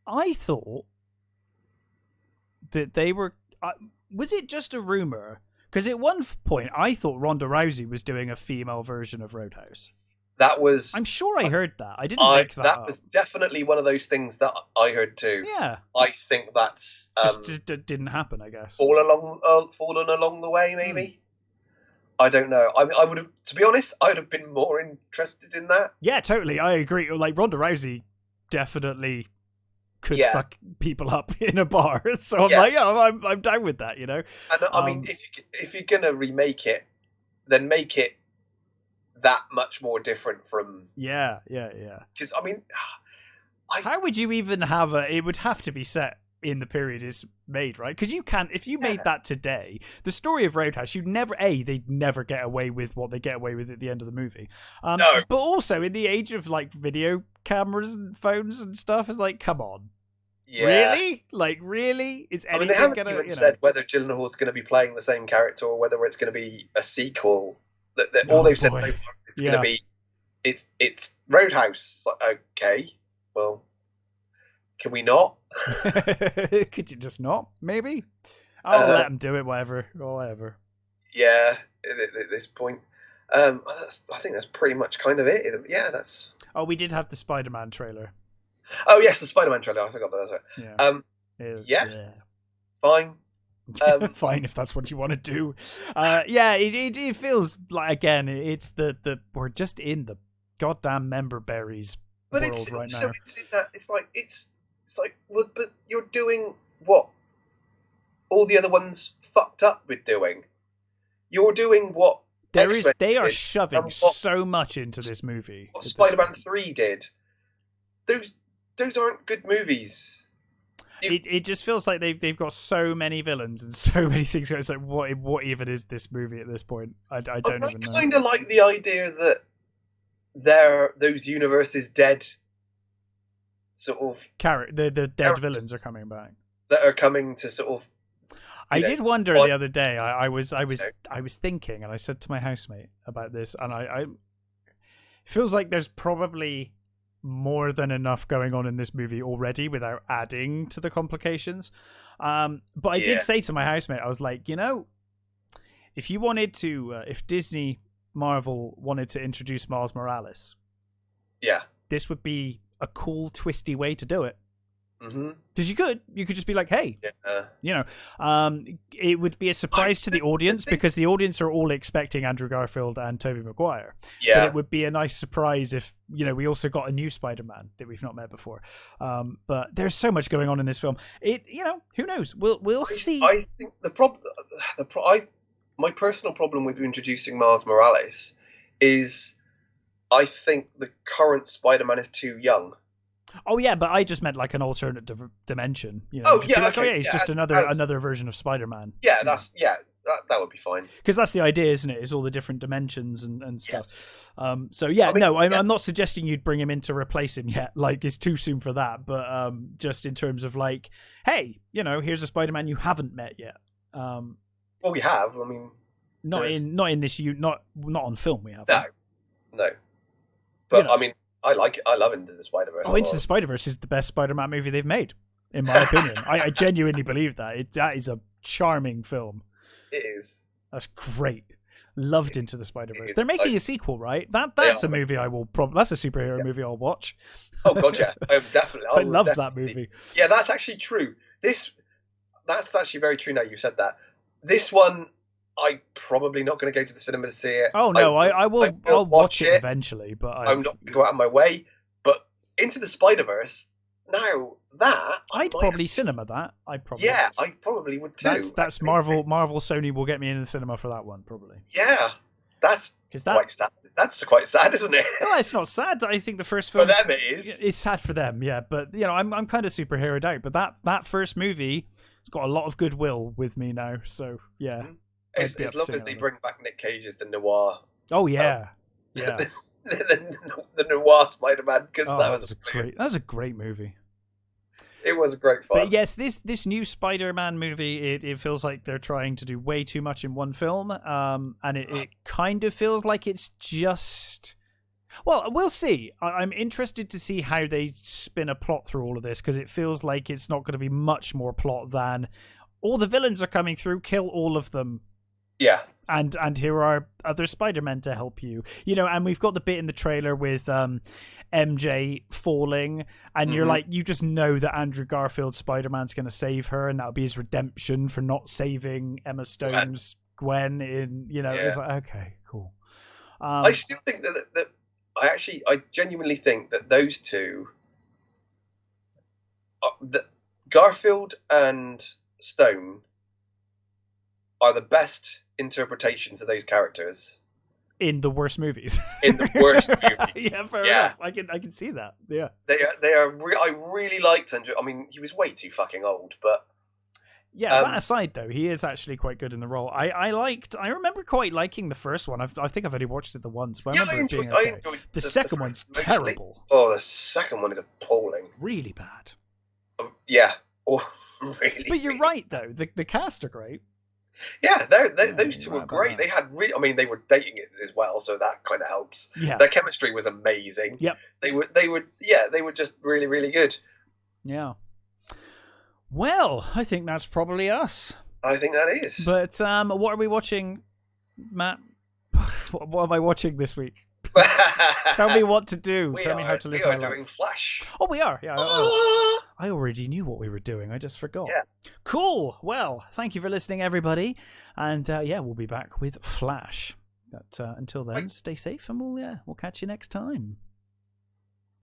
I thought that they were... was it just a rumour? Because at one point, I thought Ronda Rousey was doing a female version of Roadhouse. That was... I'm sure I heard that. I didn't make that up. That was definitely one of those things that I heard too. Yeah. I think that's... just didn't happen, I guess. Fallen along the way, maybe? I don't know. I would have... To be honest, I would have been more interested in that. Yeah, totally. I agree. Like, Ronda Rousey definitely could fuck people up in a bar. So I'm like, I'm down with that, And I mean, if you're going to remake it, then make it that much more different from... Yeah. Because, I mean... How would you even have it would have to be set in the period it's made, right? Because you can't... If you made that today, the story of Roadhouse, they'd never get away with what they get away with at the end of the movie. No. But also, in the age of, like, video cameras and phones and stuff, it's like, come on. Yeah. Really? Like, really? Is anything they haven't even said whether Gyllenhaal's going to be playing the same character or whether it's going to be a sequel. All they've said so far is going to be it's Roadhouse. It's like, okay, well, can we not? Could you just not? Maybe. I'll let them do it. Whatever. Yeah. At this point, I think that's pretty much kind of it. Yeah, that's. Oh, we did have the Spider-Man trailer. Oh yes, the Spider-Man trailer. I forgot about that. Yeah. Yeah. Fine. Fine if that's what you want to do. It feels like, again, it's the we're just in the goddamn member berries world right now. It's like well, but you're doing what all the other ones fucked up with doing. You're doing what they are shoving so much into this movie. What Spider-Man 3 did. Those aren't good movies. It just feels like they've got so many villains and so many things. It's like, what even is this movie at this point? I don't even know. I kind of like the idea that those universes dead sort of the dead villains are coming back. That are coming to sort of. I did wonder the other day. I was thinking, and I said to my housemate about this, and I feels like there's probably more than enough going on in this movie already without adding to the complications. But I did say to my housemate, I was like, if if you wanted to, if Disney Marvel wanted to introduce Miles Morales, yeah, this would be a cool, twisty way to do it. Mm-hmm. Because you could just be like, hey, yeah. It would be a surprise to the audience because the audience are all expecting Andrew Garfield and Tobey Maguire. Yeah. But it would be a nice surprise if, we also got a new Spider-Man that we've not met before. But there's so much going on in this film. Who knows? We'll see. I think my personal problem with introducing Miles Morales is I think the current Spider-Man is too young. Oh yeah, but I just meant like an alternate dimension. He's just another version of Spider-Man. Yeah, that would be fine. Because that's the idea, isn't it? Is all the different dimensions and stuff. Yeah. I'm not suggesting you'd bring him in to replace him yet. Like it's too soon for that. But just in terms of like, hey, here's a Spider-Man you haven't met yet. Well, we have. I mean, not in this. Not on film. We have. No. But I mean. I like it. I love Into the Spider-Verse. Oh, Into the Spider-Verse is the best Spider-Man movie they've made, in my opinion. I genuinely believe that. That is a charming film. It is. That's great. Loved Into the Spider-Verse. They're making a sequel, right? That's a movie I will probably... That's a superhero movie I'll watch. Oh, God, yeah. Definitely. I love that movie. Yeah, that's actually true. That's actually very true now you said that. This one... I'm probably not going to go to the cinema to see it. Oh no, I will. I'll watch it eventually, but I'm not going to go out of my way. But Into the Spider-Verse, now that I'd probably cinema that. I probably would too. That's Marvel. Sony will get me in the cinema for that one probably. Yeah, that's quite sad. That's quite sad, isn't it? No, it's not sad. I think the first film for them it is. It's sad for them, yeah. But I'm kind of superheroed out. But that first movie has got a lot of goodwill with me now. So yeah. Mm-hmm. As long as they bring back Nick Cage as the noir. Oh yeah, yeah. the noir Spider-Man, because that was a great movie. It was a great fun. But yes, this new Spider-Man movie, it feels like they're trying to do way too much in one film, and it kind of feels like it's just. Well, we'll see. I'm interested to see how they spin a plot through all of this because it feels like it's not going to be much more plot than all the villains are coming through, kill all of them. Yeah. And here are other Spider-Men to help you. And we've got the bit in the trailer with MJ falling, and you're like, you just know that Andrew Garfield's Spider-Man's going to save her, and that'll be his redemption for not saving Emma Stone's Gwen in, it's like, okay, cool. I still think that I genuinely think that those two, that Garfield and Stone are the best interpretations of those characters in the worst movies. In the worst movies, yeah, fair enough. I can see that. Yeah, they are. I really liked Andrew. I mean, he was way too fucking old, but yeah. That aside, though, he is actually quite good in the role. I remember quite liking the first one. I think I've only watched it the once, but I enjoyed the second one's terrible. Oh, the second one is appalling. Really bad. Yeah. Oh, really. But you're right, though. The cast are great. Yeah, those two were great. They had they were dating it as well, so that kind of helps. Yeah, their chemistry was amazing. Yep, they were just really, really good. Yeah. Well, I think that's probably us. I think that is. But what are we watching, Matt? What am I watching this week? Tell me what to do. Tell me how to live my life. We are doing Flash. Oh, we are. Yeah. I already knew what we were doing. I just forgot. Yeah. Cool. Well, thank you for listening, everybody. And we'll be back with Flash. But until then, stay safe, and we'll catch you next time.